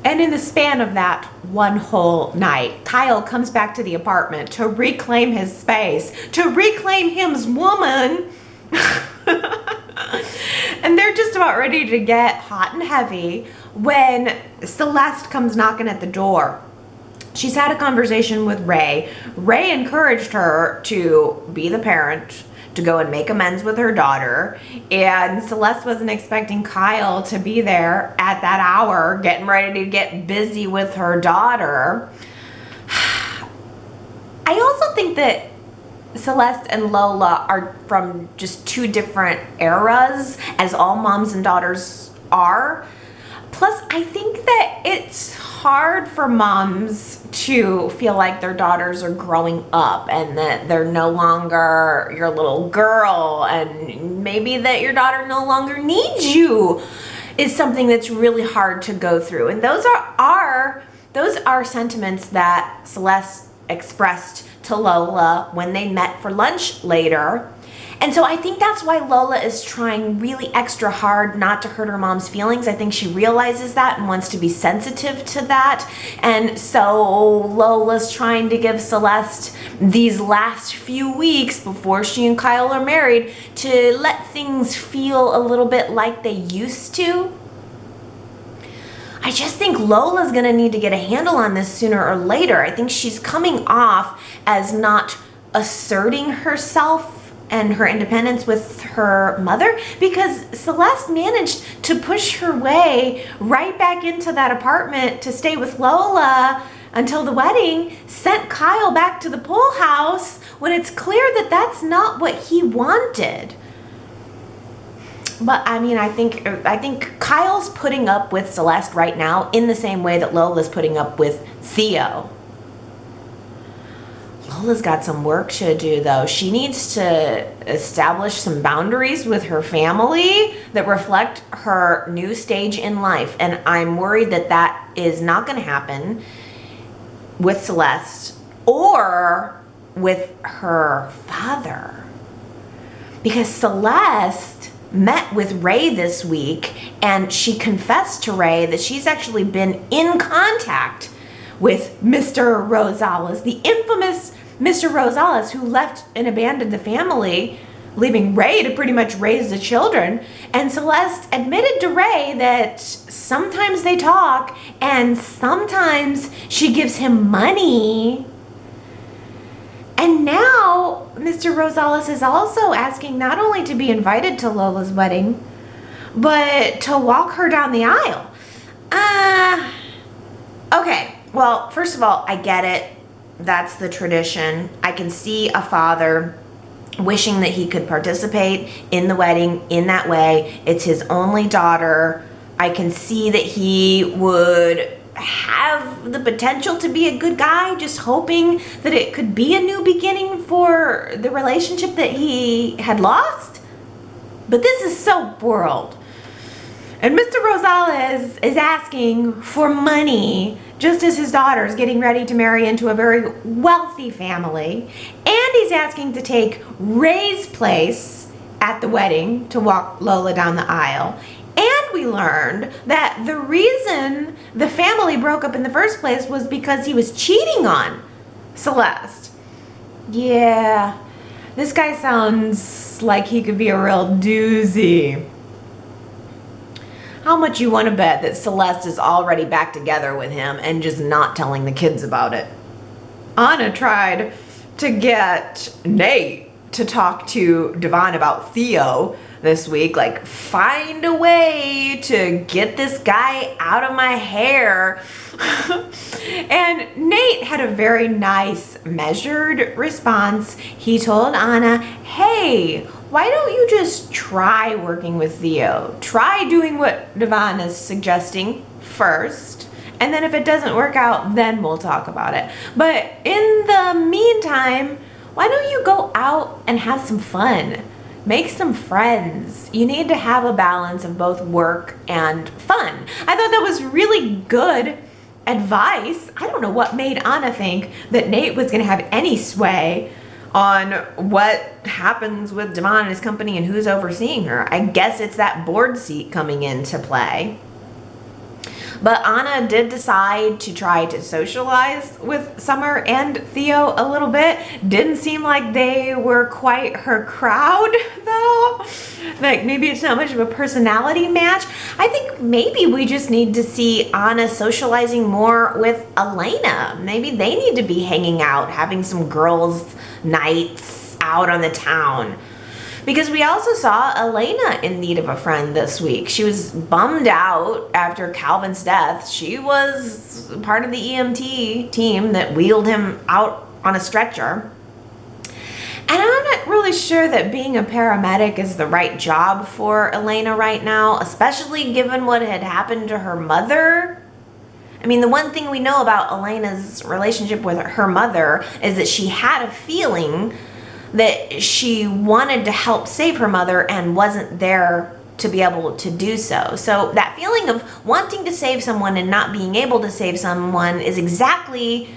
And in the span of that one whole night, Kyle comes back to the apartment to reclaim his space, to reclaim him's woman. And they're just about ready to get hot and heavy when Celeste comes knocking at the door. She's had a conversation with Ray. Ray encouraged her to be the parent, to go and make amends with her daughter, and Celeste wasn't expecting Kyle to be there at that hour, getting ready to get busy with her daughter. I also think that Celeste and Lola are from just two different eras, as all moms and daughters are. Plus, I think that it's hard for moms to feel like their daughters are growing up and that they're no longer your little girl, and maybe that your daughter no longer needs you is something that's really hard to go through. And those are sentiments that Celeste expressed to Lola when they met for lunch later. And so I think that's why Lola is trying really extra hard not to hurt her mom's feelings. I think she realizes that and wants to be sensitive to that. And so Lola's trying to give Celeste these last few weeks before she and Kyle are married to let things feel a little bit like they used to. I just think Lola's gonna need to get a handle on this sooner or later. I think she's coming off as not asserting herself and her independence with her mother, because Celeste managed to push her way right back into that apartment to stay with Lola until the wedding, sent Kyle back to the pool house when it's clear that that's not what he wanted. But I mean, I think Kyle's putting up with Celeste right now in the same way that Lola's putting up with Theo. Lola's got some work to do, though. She needs to establish some boundaries with her family that reflect her new stage in life. And I'm worried that that is not going to happen with Celeste or with her father. Because Celeste met with Ray this week, and she confessed to Ray that she's actually been in contact with Mr. Rosales, the infamous Mr. Rosales, who left and abandoned the family, leaving Ray to pretty much raise the children. And Celeste admitted to Ray that sometimes they talk and sometimes she gives him money. And now Mr. Rosales is also asking not only to be invited to Lola's wedding, but to walk her down the aisle. Okay, well, first of all, I get it. That's the tradition. I can see a father wishing that he could participate in the wedding in that way. It's his only daughter. I can see that he would have the potential to be a good guy, just hoping that it could be a new beginning for the relationship that he had lost. But this is so world. And Mr. Rosales is asking for money just as his daughter is getting ready to marry into a very wealthy family. And he's asking to take Ray's place at the wedding to walk Lola down the aisle. And we learned that the reason the family broke up in the first place was because he was cheating on Celeste. Yeah, this guy sounds like he could be a real doozy. How much you want to bet that Celeste is already back together with him and just not telling the kids about it? Ana tried to get Nate to talk to Devon about Theo this week, like find a way to get this guy out of my hair. And Nate had a very nice, measured response. He told Ana, hey, why don't you just try working with Theo? Try doing what Devon is suggesting first, And then if it doesn't work out, then we'll talk about it. But in the meantime, why don't you go out and have some fun? Make some friends. You need to have a balance of both work and fun. I thought that was really good advice. I don't know what made Ana think that Nate was going to have any sway on what happens with Devon and his company and who's overseeing her. I guess it's that board seat coming into play. But Ana did decide to try to socialize with Summer and Theo a little bit. Didn't seem like they were quite her crowd, though. Like, maybe it's not much of a personality match. I think maybe we just need to see Ana socializing more with Elena. Maybe they need to be hanging out, having some girls' nights out on the town. Because we also saw Elena in need of a friend this week. She was bummed out after Calvin's death. She was part of the EMT team that wheeled him out on a stretcher. And I'm not really sure that being a paramedic is the right job for Elena right now, especially given what had happened to her mother. I mean, the one thing we know about Elena's relationship with her mother is that she had a feeling that she wanted to help save her mother and wasn't there to be able to do so. So that feeling of wanting to save someone and not being able to save someone is exactly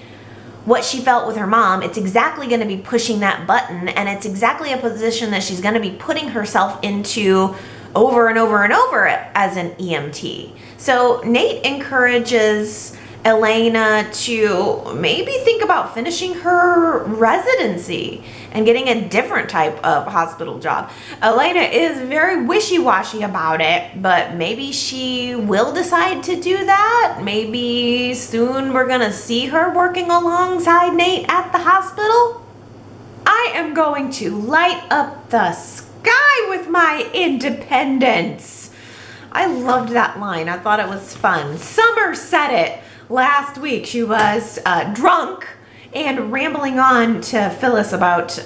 what she felt with her mom. It's exactly going to be pushing that button, and it's exactly a position that she's going to be putting herself into over and over and over as an EMT. So Nate encourages Elena to maybe think about finishing her residency and getting a different type of hospital job. Elena is very wishy-washy about it, but maybe she will decide to do that. Maybe soon we're gonna see her working alongside Nate at the hospital. I am going to light up the sky with my independence. I loved that line. I thought it was fun. Summer said it last week. She was drunk and rambling on to Phyllis about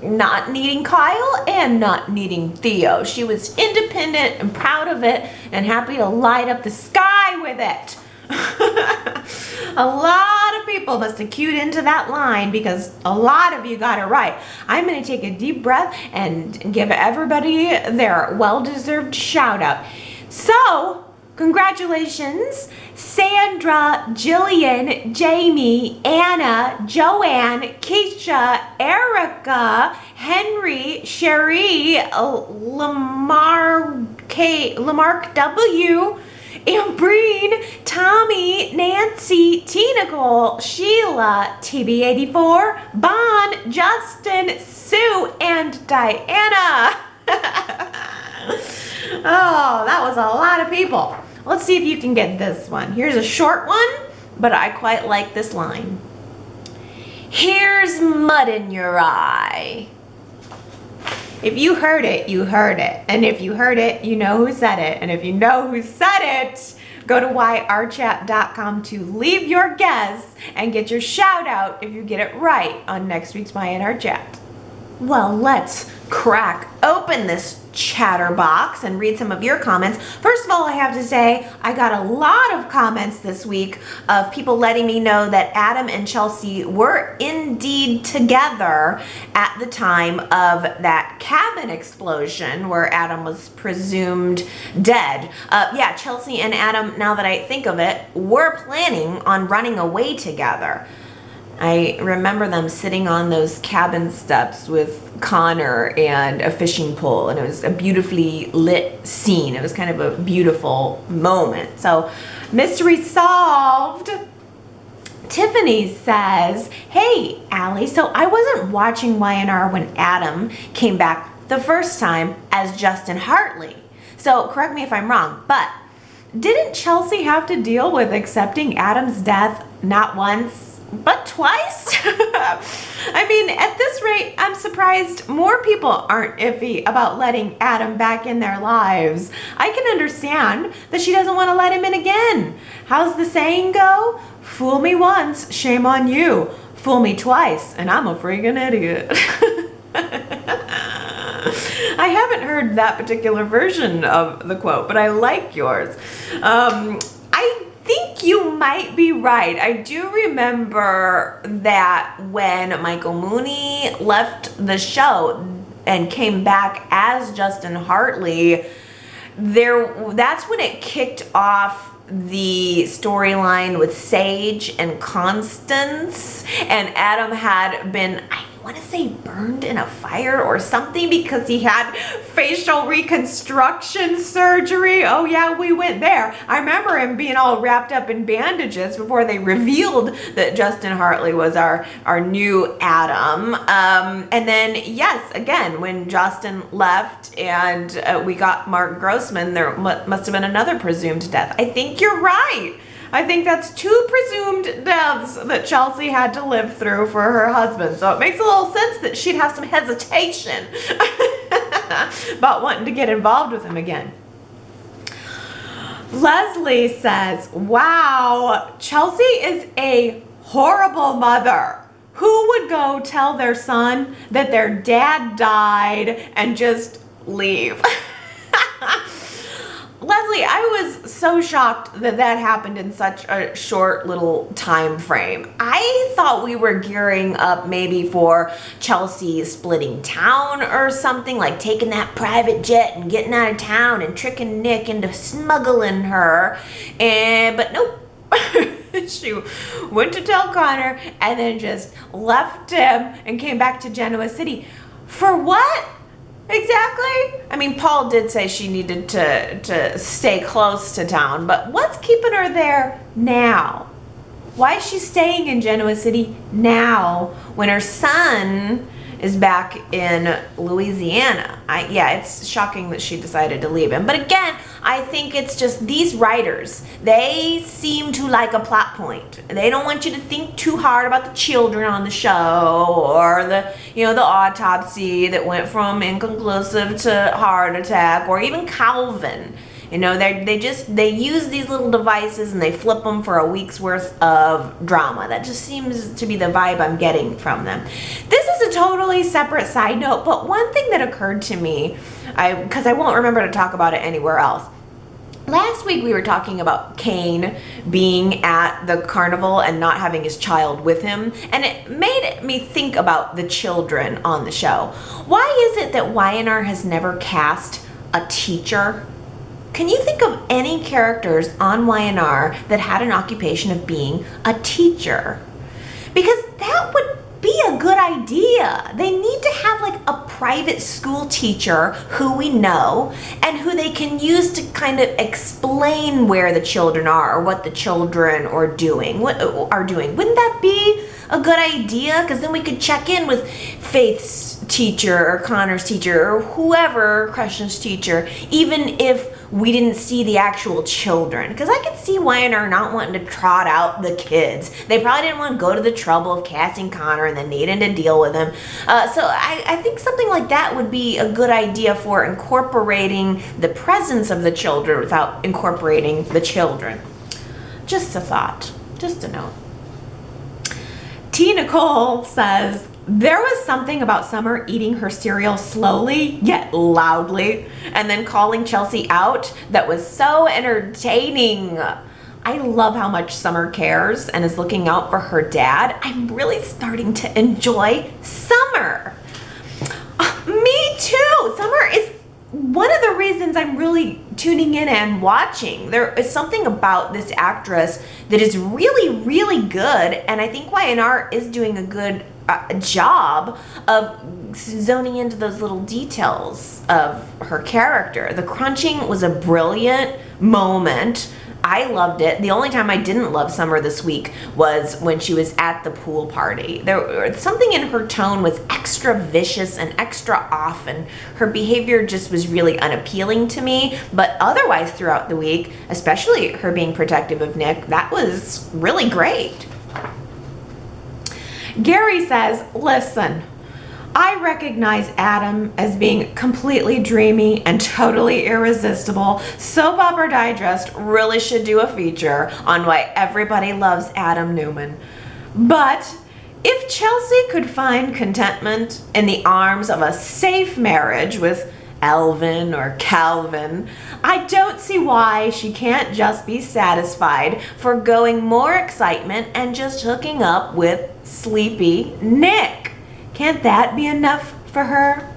not needing Kyle and not needing Theo. She was independent and proud of it and happy to light up the sky with it. A lot of people must have cued into that line because a lot of you got it right. I'm going to take a deep breath and give everybody their well-deserved shout out. So, congratulations, Sandra, Jillian, Jamie, Anna, Joanne, Keisha, Erica, Henry, Sherry, Lamarck W, Ambreen, Tommy, Nancy, Tina Cole, Sheila, TB84, Bon, Justin, Sue, and Diana. Oh, that was a lot of people. Let's see if you can get this one. Here's a short one, but I quite like this line. Here's mud in your eye. If you heard it, you heard it. And if you heard it, you know who said it. And if you know who said it, go to yrchat.com to leave your guess and get your shout out if you get it right on next week's Y&R Chat. Well, let's crack open this Chatterbox and read some of your comments. First of all, I have to say I got a lot of comments this week of people letting me know that Adam and Chelsea were indeed together at the time of that cabin explosion where Adam was presumed dead. Yeah, Chelsea and Adam, now that I think of it, were planning on running away together. I remember them sitting on those cabin steps with Connor and a fishing pole, and it was a beautifully lit scene. It was kind of a beautiful moment. So, mystery solved. Tiffany says, hey, Allie, so I wasn't watching Y&R when Adam came back the first time as Justin Hartley. So, correct me if I'm wrong, but didn't Chelsea have to deal with accepting Adam's death not once, but twice? I mean, at this rate, I'm surprised more people aren't iffy about letting Adam back in their lives. I can understand that she doesn't want to let him in again. How's the saying go? Fool me once, shame on you. Fool me twice, and I'm a freaking idiot. I haven't heard that particular version of the quote, but I like yours. I think think you might be right. I do remember that when Michael Mooney left the show and came back as Justin Hartley, that's when it kicked off the storyline with Sage and Constance, and Adam had been, I want to say, burned in a fire or something because he had facial reconstruction surgery. Oh yeah, we went there. I remember him being all wrapped up in bandages before they revealed that Justin Hartley was our new Adam. And then yes, again, when Justin left and we got Mark Grossman, there must have been another presumed death. I think you're right. I think that's 2 presumed deaths that Chelsea had to live through for her husband. So it makes a little sense that she'd have some hesitation about wanting to get involved with him again. Leslie says, wow, Chelsea is a horrible mother. Who would go tell their son that their dad died and just leave? Leslie, I was so shocked that happened in such a short little time frame. I thought we were gearing up maybe for Chelsea splitting town or something, like taking that private jet and getting out of town and tricking Nick into smuggling her. But nope. She went to tell Connor and then just left him and came back to Genoa City. For what? Exactly. I mean, Paul did say she needed to stay close to town, but what's keeping her there now? Why is she staying in Genoa City now when her son is back in Louisiana? Yeah, it's shocking that she decided to leave him. But again, I think it's just these writers, they seem to like a plot point. They don't want you to think too hard about the children on the show or the autopsy that went from inconclusive to heart attack, or even Calvin. They use these little devices and they flip them for a week's worth of drama. That just seems to be the vibe I'm getting from them. This is a totally separate side note, but one thing that occurred to me, because I won't remember to talk about it anywhere else. Last week we were talking about Kane being at the carnival and not having his child with him, and it made me think about the children on the show. Why is it that Y&R has never cast a teacher? Can you think of any characters on Y&R that had an occupation of being a teacher? Because that would be a good idea. They need to have like a private school teacher who we know and who they can use to kind of explain where the children are or what the children are doing. Wouldn't that be a good idea? Because then we could check in with Faith's teacher or Connor's teacher or whoever, Christian's teacher, even if we didn't see the actual children. Because I could see Y&R not wanting to trot out the kids. They probably didn't want to go to the trouble of casting Connor and then needing to deal with him. So I think something like that would be a good idea for incorporating the presence of the children without incorporating the children. Just a thought, just a note. T. Nicole says, there was something about Summer eating her cereal slowly yet loudly and then calling Chelsea out that was so entertaining. I love how much Summer cares and is looking out for her dad. I'm really starting to enjoy Summer. Me too. Summer is one of the reasons I'm really tuning in and watching. There is something about this actress that is really, really good, and I think Y&R is doing a good job of zoning into those little details of her character. The crunching was a brilliant moment. I loved it. The only time I didn't love Summer this week was when she was at the pool party. Something in her tone was extra vicious and extra off, and her behavior just was really unappealing to me. But otherwise throughout the week, especially her being protective of Nick, that was really great. Gary says, listen, I recognize Adam as being completely dreamy and totally irresistible. Soap Opera Digest really should do a feature on why everybody loves Adam Newman. But if Chelsea could find contentment in the arms of a safe marriage with Alvin or Calvin, I don't see why she can't just be satisfied foregoing more excitement and just hooking up with sleepy Nick. Can't that be enough for her?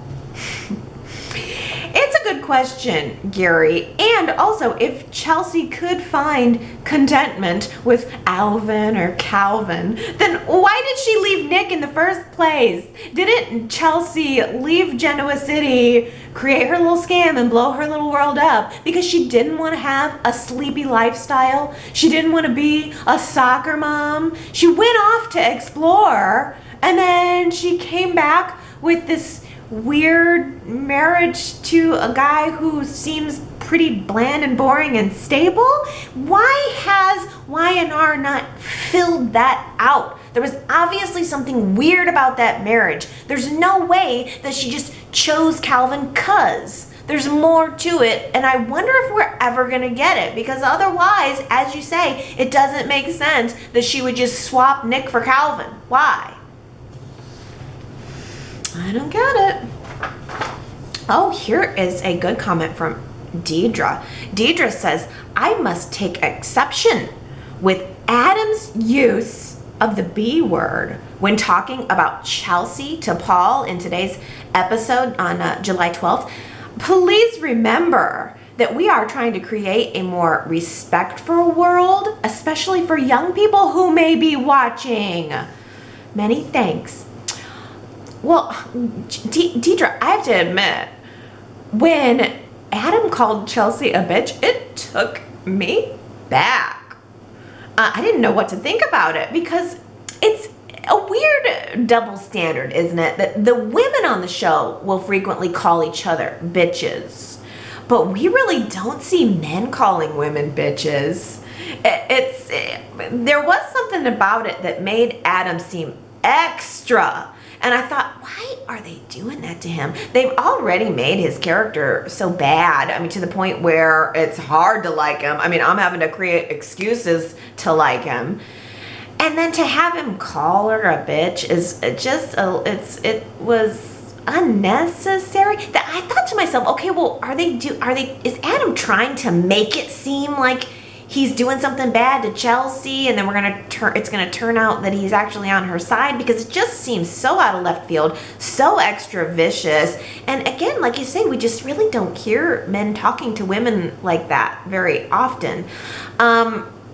It's a good question, Gary. And also, if Chelsea could find contentment with Alvin or Calvin, then why did she leave Nick in the first place? Didn't Chelsea leave Genoa City, create her little scam, and blow her little world up because she didn't want to have a sleepy lifestyle? She didn't want to be a soccer mom? She went off to explore, and then she came back with this weird marriage to a guy who seems pretty bland and boring and stable. Why has Y&R not filled that out? There was obviously something weird about that marriage. There's no way that she just chose Calvin 'cause. There's more to it, and I wonder if we're ever gonna get it, because otherwise, as you say, it doesn't make sense that she would just swap Nick for Calvin. Why? I don't get it. Oh, here is a good comment from Deidre. Deidre says, I must take exception with Adam's use of the B word when talking about Chelsea to Paul in today's episode on July 12th. Please remember that we are trying to create a more respectful world, especially for young people who may be watching. Many thanks. Well, Deidre, I have to admit, when Adam called Chelsea a bitch, it took me back. I didn't know what to think about it, because it's a weird double standard, isn't it? That the women on the show will frequently call each other bitches, but we really don't see men calling women bitches. There was something about it that made Adam seem extra. And I thought, why are they doing that to him? They've already made his character so bad. I mean, to the point where it's hard to like him. I mean, I'm having to create excuses to like him. And then to have him call her a bitch is just, it was unnecessary. That I thought to myself, okay, well, is Adam trying to make it seem like he's doing something bad to Chelsea, and then it's gonna turn out that he's actually on her side? Because it just seems so out of left field, so extra vicious. And again, like you say, we just really don't hear men talking to women like that very often.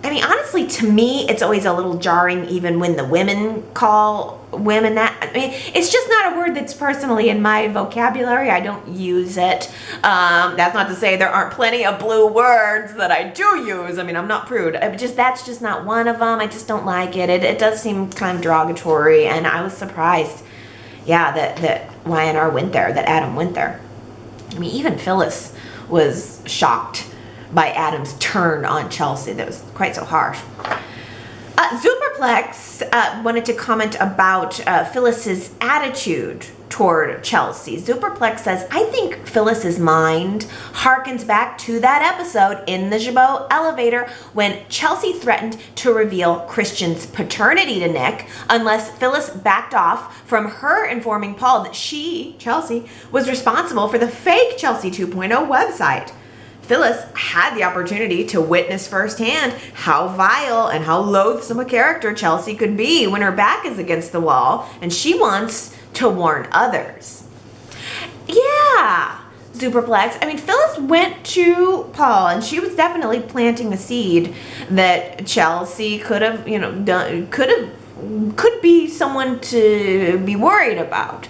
I mean, honestly, to me, it's always a little jarring even when the women call women that. I mean, it's just not a word that's personally in my vocabulary. I don't use it. That's not to say there aren't plenty of blue words that I do use. I mean, I'm not prude. That's just not one of them. I just don't like it. It does seem kind of derogatory, and I was surprised, yeah, that Y&R went there, that Adam went there. I mean, even Phyllis was shocked by Adam's turn on Chelsea. That was quite so harsh. Zuperplex wanted to comment about Phyllis's attitude toward Chelsea. Zuperplex says, I think Phyllis's mind harkens back to that episode in the Jabot elevator when Chelsea threatened to reveal Christian's paternity to Nick unless Phyllis backed off from her informing Paul that she, Chelsea, was responsible for the fake Chelsea 2.0 website. Phyllis had the opportunity to witness firsthand how vile and how loathsome a character Chelsea could be when her back is against the wall, and she wants to warn others. Yeah, Zuperplex. I mean, Phyllis went to Paul, and she was definitely planting the seed that Chelsea could have, could be someone to be worried about.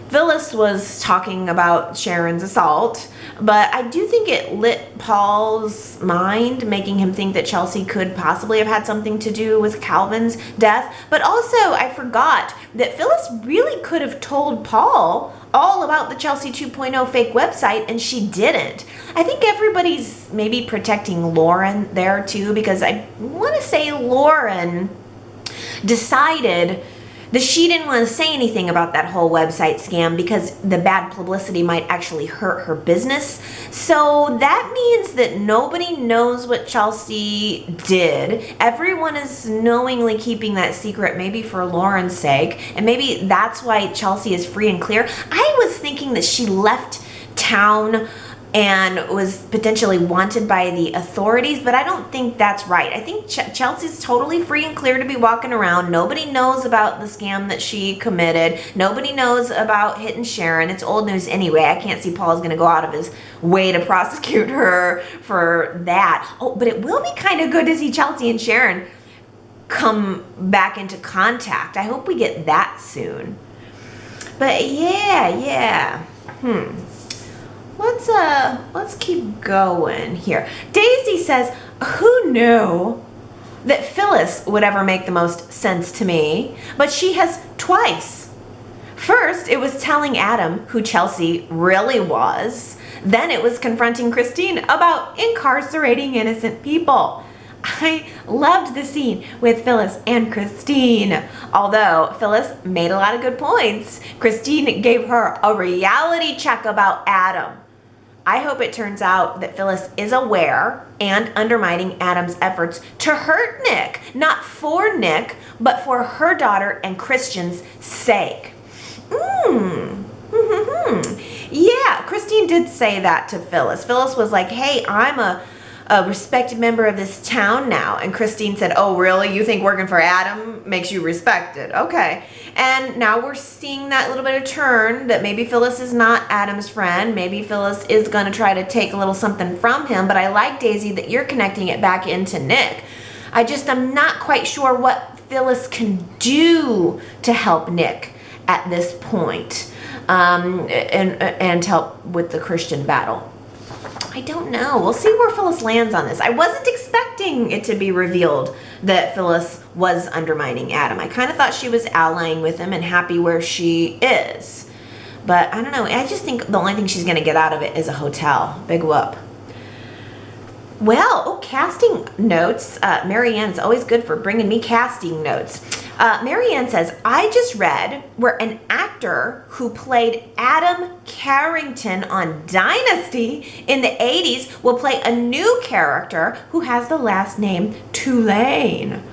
Phyllis was talking about Sharon's assault, but I do think it lit Paul's mind, making him think that Chelsea could possibly have had something to do with Calvin's death. But also, I forgot that Phyllis really could have told Paul all about the Chelsea 2.0 fake website, and she didn't. I think everybody's maybe protecting Lauren there too, because I want to say Lauren decided that she didn't want to say anything about that whole website scam because the bad publicity might actually hurt her business. So that means that nobody knows what Chelsea did. Everyone is knowingly keeping that secret, maybe for Lauren's sake, and maybe that's why Chelsea is free and clear. I was thinking that she left town and was potentially wanted by the authorities, but I don't think that's right. I think Chelsea's totally free and clear to be walking around. Nobody knows about the scam that she committed. Nobody knows about hitting Sharon. It's old news anyway. I can't see Paul's gonna go out of his way to prosecute her for that. Oh, but it will be kind of good to see Chelsea and Sharon come back into contact. I hope we get that soon. But yeah. Let's keep going here. Daisy says, who knew that Phyllis would ever make the most sense to me? But she has twice. First, it was telling Adam who Chelsea really was. Then it was confronting Christine about incarcerating innocent people. I loved the scene with Phyllis and Christine. Although Phyllis made a lot of good points, Christine gave her a reality check about Adam. I hope it turns out that Phyllis is aware and undermining Adam's efforts to hurt Nick. Not for Nick, but for her daughter and Christian's sake. Yeah, Christine did say that to Phyllis. Phyllis was like, hey, I'm a respected member of this town now. And Christine said, oh, really? You think working for Adam makes you respected? Okay. And now we're seeing that little bit of turn that maybe Phyllis is not Adam's friend. Maybe Phyllis is going to try to take a little something from him. But I like, Daisy, that you're connecting it back into Nick. I'm not quite sure what Phyllis can do to help Nick at this point, and help with the Christian battle. I don't know. We'll see where Phyllis lands on this. I wasn't expecting it to be revealed that Phyllis was undermining Adam. I kind of thought she was allying with him and happy where she is. But I don't know. I just think the only thing she's going to get out of it is a hotel. Big whoop. Well, casting notes. Marianne is always good for bringing me casting notes. Marianne says, I just read where an actor who played Adam Carrington on Dynasty in the 80s will play a new character who has the last name Tulane.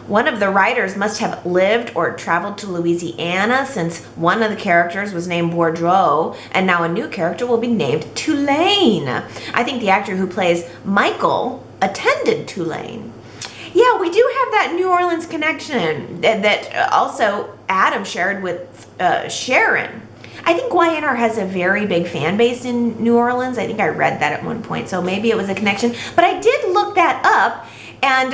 One of the writers must have lived or traveled to Louisiana, since one of the characters was named Boudreaux, and now a new character will be named Tulane. I think the actor who plays Michael attended Tulane. Yeah, we do have that New Orleans connection that also Adam shared with Sharon. I think Y&R has a very big fan base in New Orleans. I think I read that at one point, so maybe it was a connection. But I did look that up, and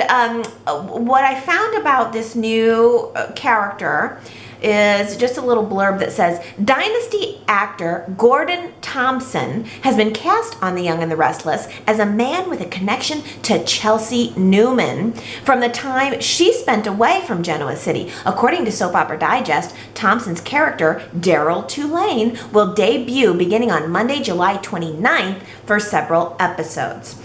what I found about this new character is just a little blurb that says, Dynasty actor Gordon Thompson has been cast on The Young and the Restless as a man with a connection to Chelsea Newman from the time she spent away from Genoa City. According to Soap Opera Digest, Thompson's character, Daryl Tulane, will debut beginning on Monday, July 29th for several episodes.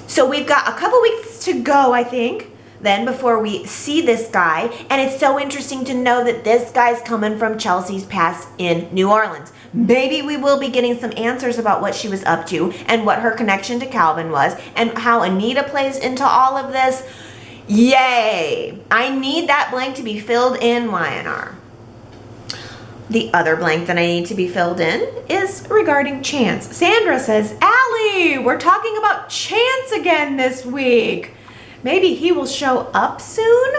So we've got a couple weeks to go, I think, then before we see this guy. And it's so interesting to know that this guy's coming from Chelsea's past in New Orleans. Maybe we will be getting some answers about what she was up to and what her connection to Calvin was and how Anita plays into all of this. Yay! I need that blank to be filled in, Y&R. The other blank that I need to be filled in is regarding Chance. Sandra says, Allie, we're talking about Chance again this week. Maybe he will show up soon?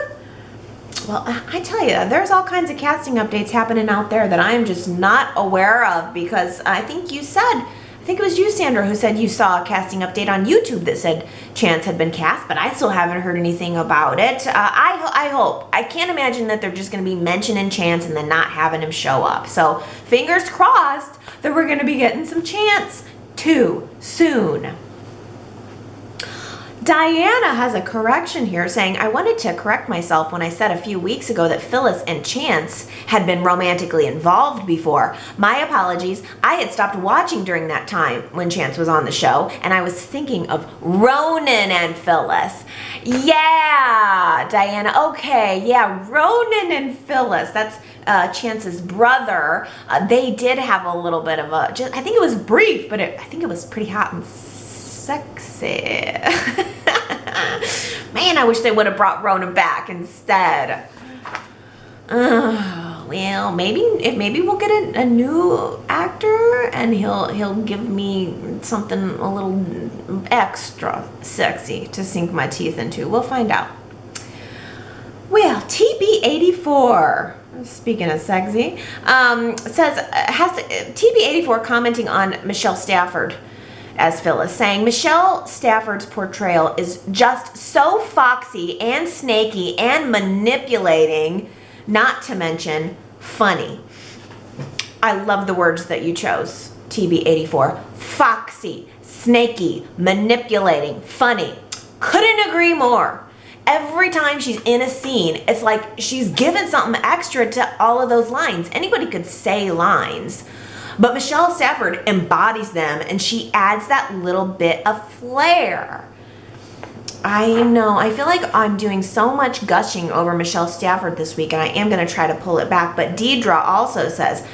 Well, I tell you, there's all kinds of casting updates happening out there that I'm just not aware of, because I think it was you, Sandra, who said you saw a casting update on YouTube that said Chance had been cast, but I still haven't heard anything about it. I hope. I can't imagine that they're just going to be mentioning Chance and then not having him show up. So fingers crossed that we're going to be getting some Chance too soon. Diana has a correction here saying, I wanted to correct myself when I said a few weeks ago that Phyllis and Chance had been romantically involved before. My apologies. I had stopped watching during that time when Chance was on the show, and I was thinking of Ronan and Phyllis. Yeah, Diana. Okay, yeah, Ronan and Phyllis. That's Chance's brother. They did have a little bit of I think it was brief, but I think it was pretty hot and sexy. Man, I wish they would have brought Ronan back instead. well, maybe we'll get a new actor and he'll give me something a little extra sexy to sink my teeth into. We'll find out. Well, TB84, speaking of sexy, says TB84 commenting on Michelle Stafford as Phyllis, saying Michelle Stafford's portrayal is just so foxy and snaky and manipulating, not to mention funny. I love the words that you chose, TB84. Foxy, snaky, manipulating, funny. Couldn't agree more. Every time she's in a scene, it's like she's given something extra to all of those lines. Anybody could say lines, but Michelle Stafford embodies them and she adds that little bit of flair. I know, I feel like I'm doing so much gushing over Michelle Stafford this week, and I am going to try to pull it back, but Deidre also says,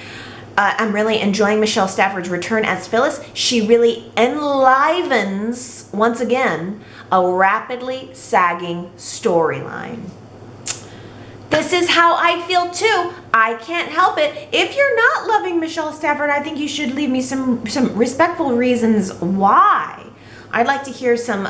I'm really enjoying Michelle Stafford's return as Phyllis. She really enlivens, once again, a rapidly sagging storyline. This is how I feel too. I can't help it. If you're not loving Michelle Stafford, I think you should leave me some respectful reasons why. I'd like to hear some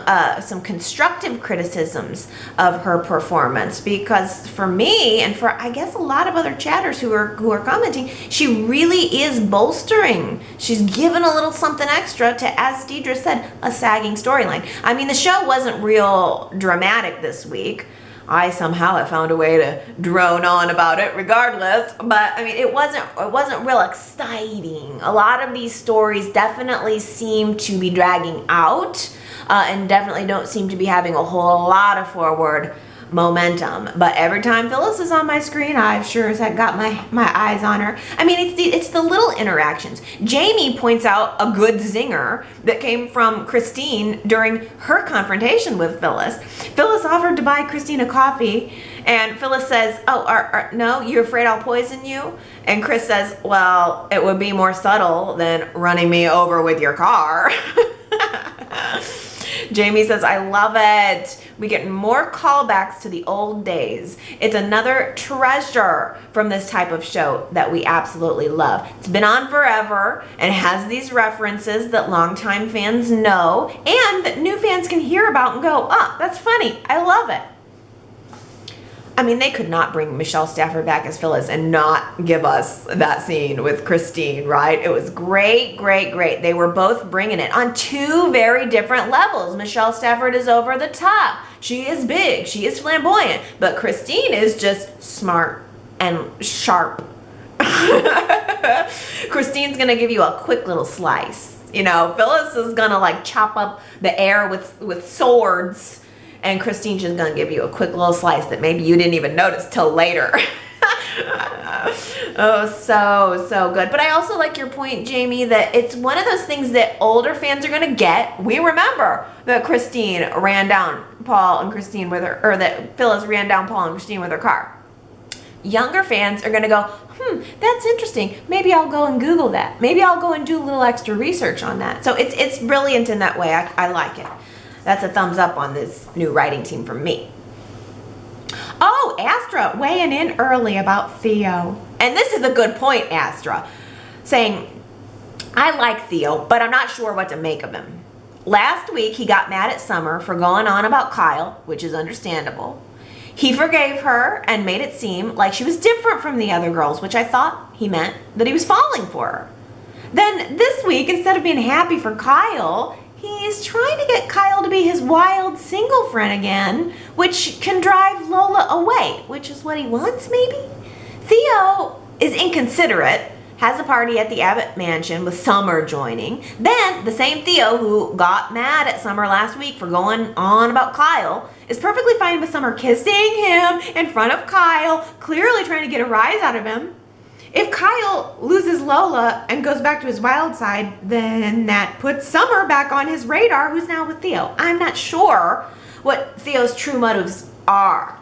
constructive criticisms of her performance, because for me and for I guess a lot of other chatters who are commenting, she really is bolstering. She's given a little something extra to, as Deidre said, a sagging storyline. I mean, the show wasn't real dramatic this week. I somehow have found a way to drone on about it regardless, but I mean, it wasn't real exciting. A lot of these stories definitely seem to be dragging out and definitely don't seem to be having a whole lot of forward momentum. But every time Phyllis is on my screen, I've sure as heck got my eyes on her. I mean, it's the little interactions. Jamie points out a good zinger that came from Christine during her confrontation with Phyllis. Phyllis offered to buy Christine a coffee, and Phyllis says, oh, no, you're afraid I'll poison you? And Chris says, well, it would be more subtle than running me over with your car. Jamie says, I love it. We get more callbacks to the old days. It's another treasure from this type of show that we absolutely love. It's been on forever and has these references that longtime fans know and that new fans can hear about and go, oh, that's funny. I love it. I mean, they could not bring Michelle Stafford back as Phyllis and not give us that scene with Christine, right? It was great, great, great. They were both bringing it on two very different levels. Michelle Stafford is over the top. She is big. She is flamboyant. But Christine is just smart and sharp. Christine's going to give you a quick little slice. You know, Phyllis is going to like chop up the air with swords. And Christine's just gonna give you a quick little slice that maybe you didn't even notice till later. Oh, so good. But I also like your point, Jamie, that it's one of those things that older fans are gonna get. We remember that Christine ran down Paul and Christine with her, or that Phyllis ran down Paul and Christine with her car. Younger fans are gonna go, that's interesting. Maybe I'll go and Google that. Maybe I'll go and do a little extra research on that. So it's brilliant in that way. I like it. That's a thumbs up on this new writing team from me. Oh, Astra weighing in early about Theo. And this is a good point, Astra, saying, I like Theo, but I'm not sure what to make of him. Last week, he got mad at Summer for going on about Kyle, which is understandable. He forgave her and made it seem like she was different from the other girls, which I thought he meant that he was falling for her. Then this week, instead of being happy for Kyle, he's trying to get Kyle to be his wild single friend again, which can drive Lola away, which is what he wants, maybe? Theo is inconsiderate, has a party at the Abbott mansion with Summer joining. Then the same Theo who got mad at Summer last week for going on about Kyle is perfectly fine with Summer kissing him in front of Kyle, clearly trying to get a rise out of him. If Kyle loses Lola and goes back to his wild side, then that puts Summer back on his radar, who's now with Theo. I'm not sure what Theo's true motives are.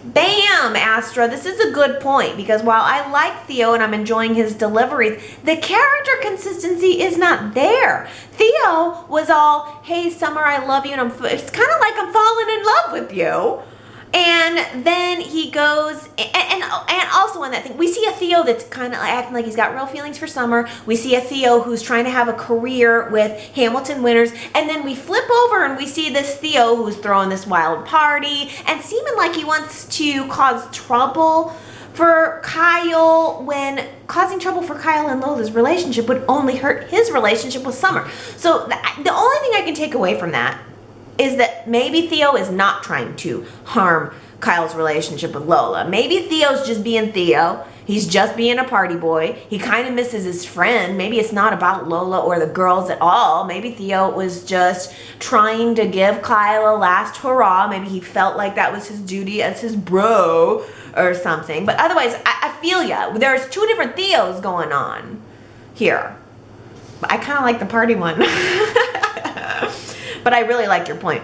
Bam, Astra, this is a good point, because while I like Theo and I'm enjoying his deliveries, the character consistency is not there. Theo was all, hey, Summer, I love you, and it's kind of like I'm falling in love with you. And then he goes, and also on that thing, we see a Theo that's kind of acting like he's got real feelings for Summer. We see a Theo who's trying to have a career with Hamilton winners. And then we flip over and we see this Theo who's throwing this wild party and seeming like he wants to cause trouble for Kyle, when causing trouble for Kyle and Lola's relationship would only hurt his relationship with Summer. So the only thing I can take away from that is that maybe Theo is not trying to harm Kyle's relationship with Lola. Maybe Theo's just being Theo. He's just being a party boy. He kind of misses his friend. Maybe it's not about Lola or the girls at all. Maybe Theo was just trying to give Kyle a last hurrah. Maybe he felt like that was his duty as his bro or something. But otherwise, I feel ya. There's two different Theos going on here. But I kind of like the party one. But I really like your point.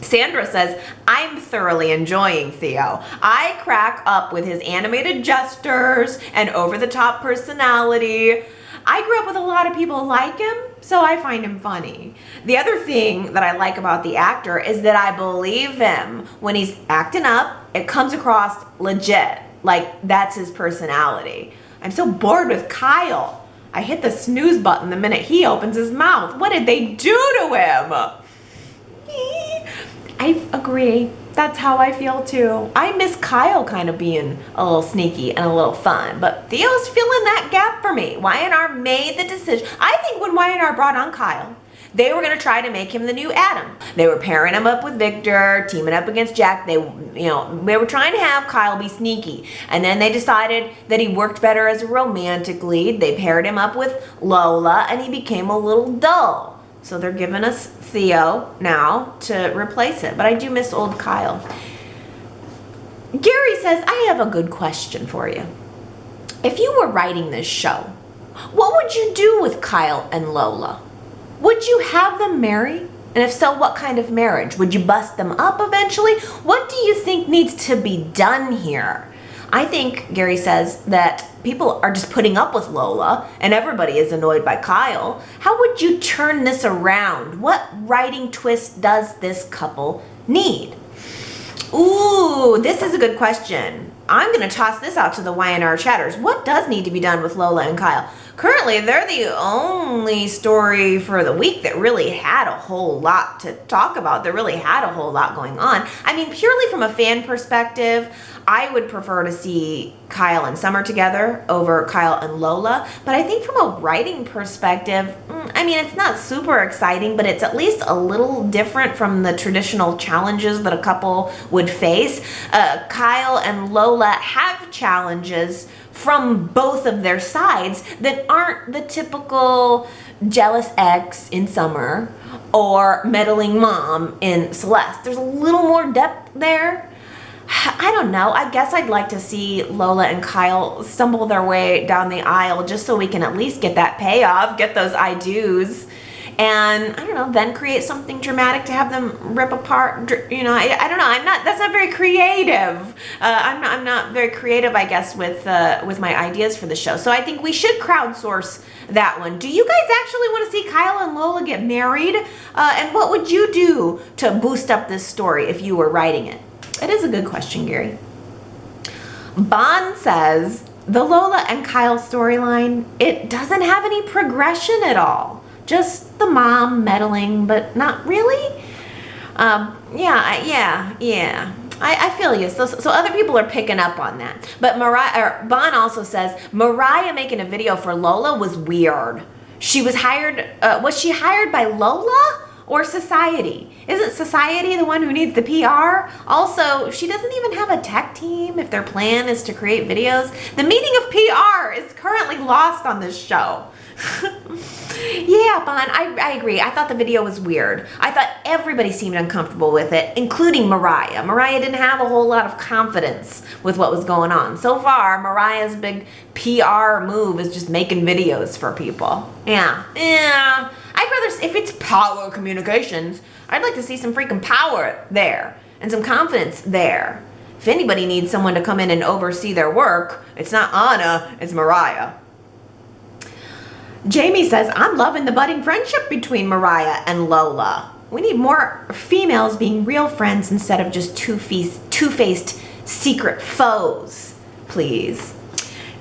Sandra says, I'm thoroughly enjoying Theo. I crack up with his animated gestures and over-the-top personality. I grew up with a lot of people like him, so I find him funny. The other thing that I like about the actor is that I believe him. When he's acting up, it comes across legit, like that's his personality. I'm so bored with Kyle. I hit the snooze button the minute he opens his mouth. What did they do to him? I agree. That's how I feel too. I miss Kyle kind of being a little sneaky and a little fun, but Theo's filling that gap for me. Y&R made the decision. I think when Y&R brought on Kyle, they were going to try to make him the new Adam. They were pairing him up with Victor, teaming up against Jack. They were trying to have Kyle be sneaky. And then they decided that he worked better as a romantic lead. They paired him up with Lola and he became a little dull. So they're giving us Theo now to replace it. But I do miss old Kyle. Gary says, I have a good question for you. If you were writing this show, what would you do with Kyle and Lola? Would you have them marry? And if so, what kind of marriage? Would you bust them up eventually? What do you think needs to be done here? I think, Gary says, that people are just putting up with Lola and everybody is annoyed by Kyle. How would you turn this around? What writing twist does this couple need? Ooh, this is a good question. I'm going to toss this out to the Y&R chatters. What does need to be done with Lola and Kyle? Currently, they're the only story for the week that really had a whole lot to talk about. That really had a whole lot going on. I mean, purely from a fan perspective, I would prefer to see Kyle and Summer together over Kyle and Lola. But I think from a writing perspective, I mean, it's not super exciting, but it's at least a little different from the traditional challenges that a couple would face. Kyle and Lola have challenges from both of their sides that aren't the typical jealous ex in Summer or meddling mom in Celeste. There's a little more depth there. I don't know. I guess I'd like to see Lola and Kyle stumble their way down the aisle just so we can at least get that payoff, get those I do's, and I don't know, then create something dramatic to have them rip apart. You know, I don't know. That's not very creative. I'm not very creative, I guess, with my ideas for the show. So I think we should crowdsource that one. Do you guys actually want to see Kyle and Lola get married? And what would you do to boost up this story if you were writing it? It is a good question, Gary. Bon says, the Lola and Kyle storyline, it doesn't have any progression at all. Just the mom meddling, but not really. Yeah. I feel you. So other people are picking up on that. But Bon also says, Mariah making a video for Lola was weird. She was hired, was she hired by Lola? Or Society? Isn't Society the one who needs the PR? Also, she doesn't even have a tech team if their plan is to create videos. The meaning of PR is currently lost on this show. Yeah, Bon, I agree. I thought the video was weird. I thought everybody seemed uncomfortable with it, including Mariah. Mariah didn't have a whole lot of confidence with what was going on. So far, Mariah's big PR move is just making videos for people. Yeah. I'd rather, if it's power communications, I'd like to see some freaking power there and some confidence there. If anybody needs someone to come in and oversee their work, it's not Ana, it's Mariah. Jamie says, I'm loving the budding friendship between Mariah and Lola. We need more females being real friends instead of just two-faced secret foes, please.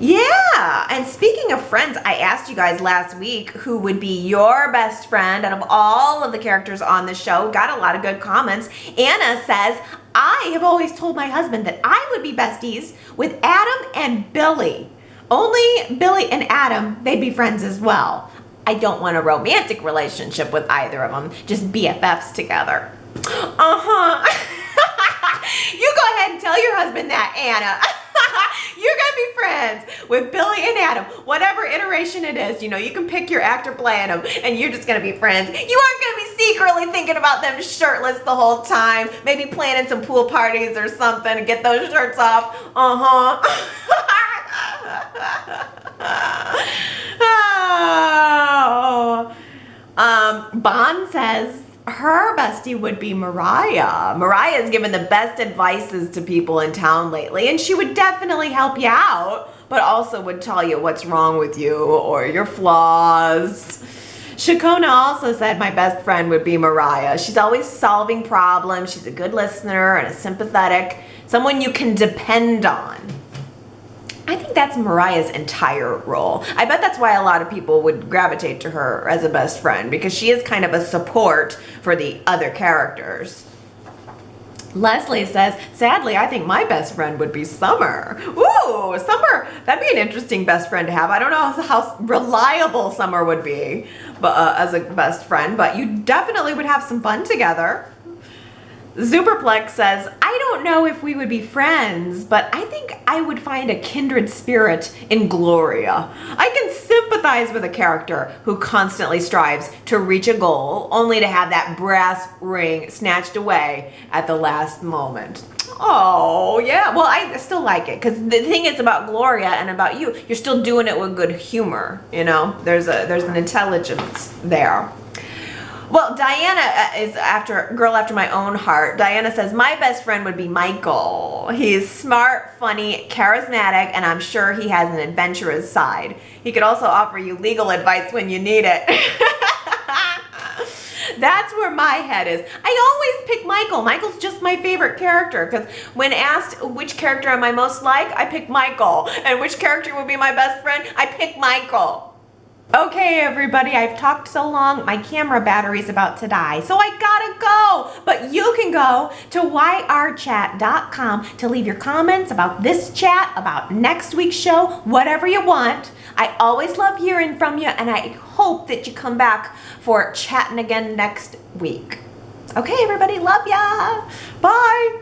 Yeah, and speaking of friends, I asked you guys last week who would be your best friend out of all of the characters on the show. Got a lot of good comments. Anna says, I have always told my husband that I would be besties with Adam and Billy. Only Billy and Adam, they'd be friends as well. I don't want a romantic relationship with either of them, just BFFs together. You go ahead and tell your husband that, Anna. You're gonna be friends with Billy and Adam, whatever iteration it is. You know, you can pick your actor playing them, and you're just gonna be friends. You aren't gonna be secretly thinking about them shirtless the whole time, maybe planning some pool parties or something to get those shirts off. Bon says her bestie would be Mariah. Mariah's given the best advices to people in town lately, and she would definitely help you out, but also would tell you what's wrong with you or your flaws. Shakona also said my best friend would be Mariah. She's always solving problems. She's a good listener and a sympathetic, someone you can depend on. I think that's Mariah's entire role. I bet that's why a lot of people would gravitate to her as a best friend, because she is kind of a support for the other characters. Leslie says, sadly, I think my best friend would be Summer. Ooh, Summer, that'd be an interesting best friend to have. I don't know how reliable Summer would be as a best friend, but you definitely would have some fun together. Superplex says, I don't know if we would be friends, but I think I would find a kindred spirit in Gloria. I can sympathize with a character who constantly strives to reach a goal, only to have that brass ring snatched away at the last moment. Oh, yeah. Well, I still like it, because the thing is about Gloria and about you, you're still doing it with good humor, you know? There's an intelligence there. Well, Diana is a girl after my own heart. Diana says, my best friend would be Michael. He's smart, funny, charismatic, and I'm sure he has an adventurous side. He could also offer you legal advice when you need it. That's where my head is. I always pick Michael. Michael's just my favorite character, because when asked which character am I most like, I pick Michael. And which character would be my best friend, I pick Michael. Okay, everybody, I've talked so long, my camera battery's about to die, so I gotta go. But you can go to yrchat.com to leave your comments about this chat, about next week's show, whatever you want. I always love hearing from you, and I hope that you come back for chatting again next week. Okay, everybody, love ya. Bye.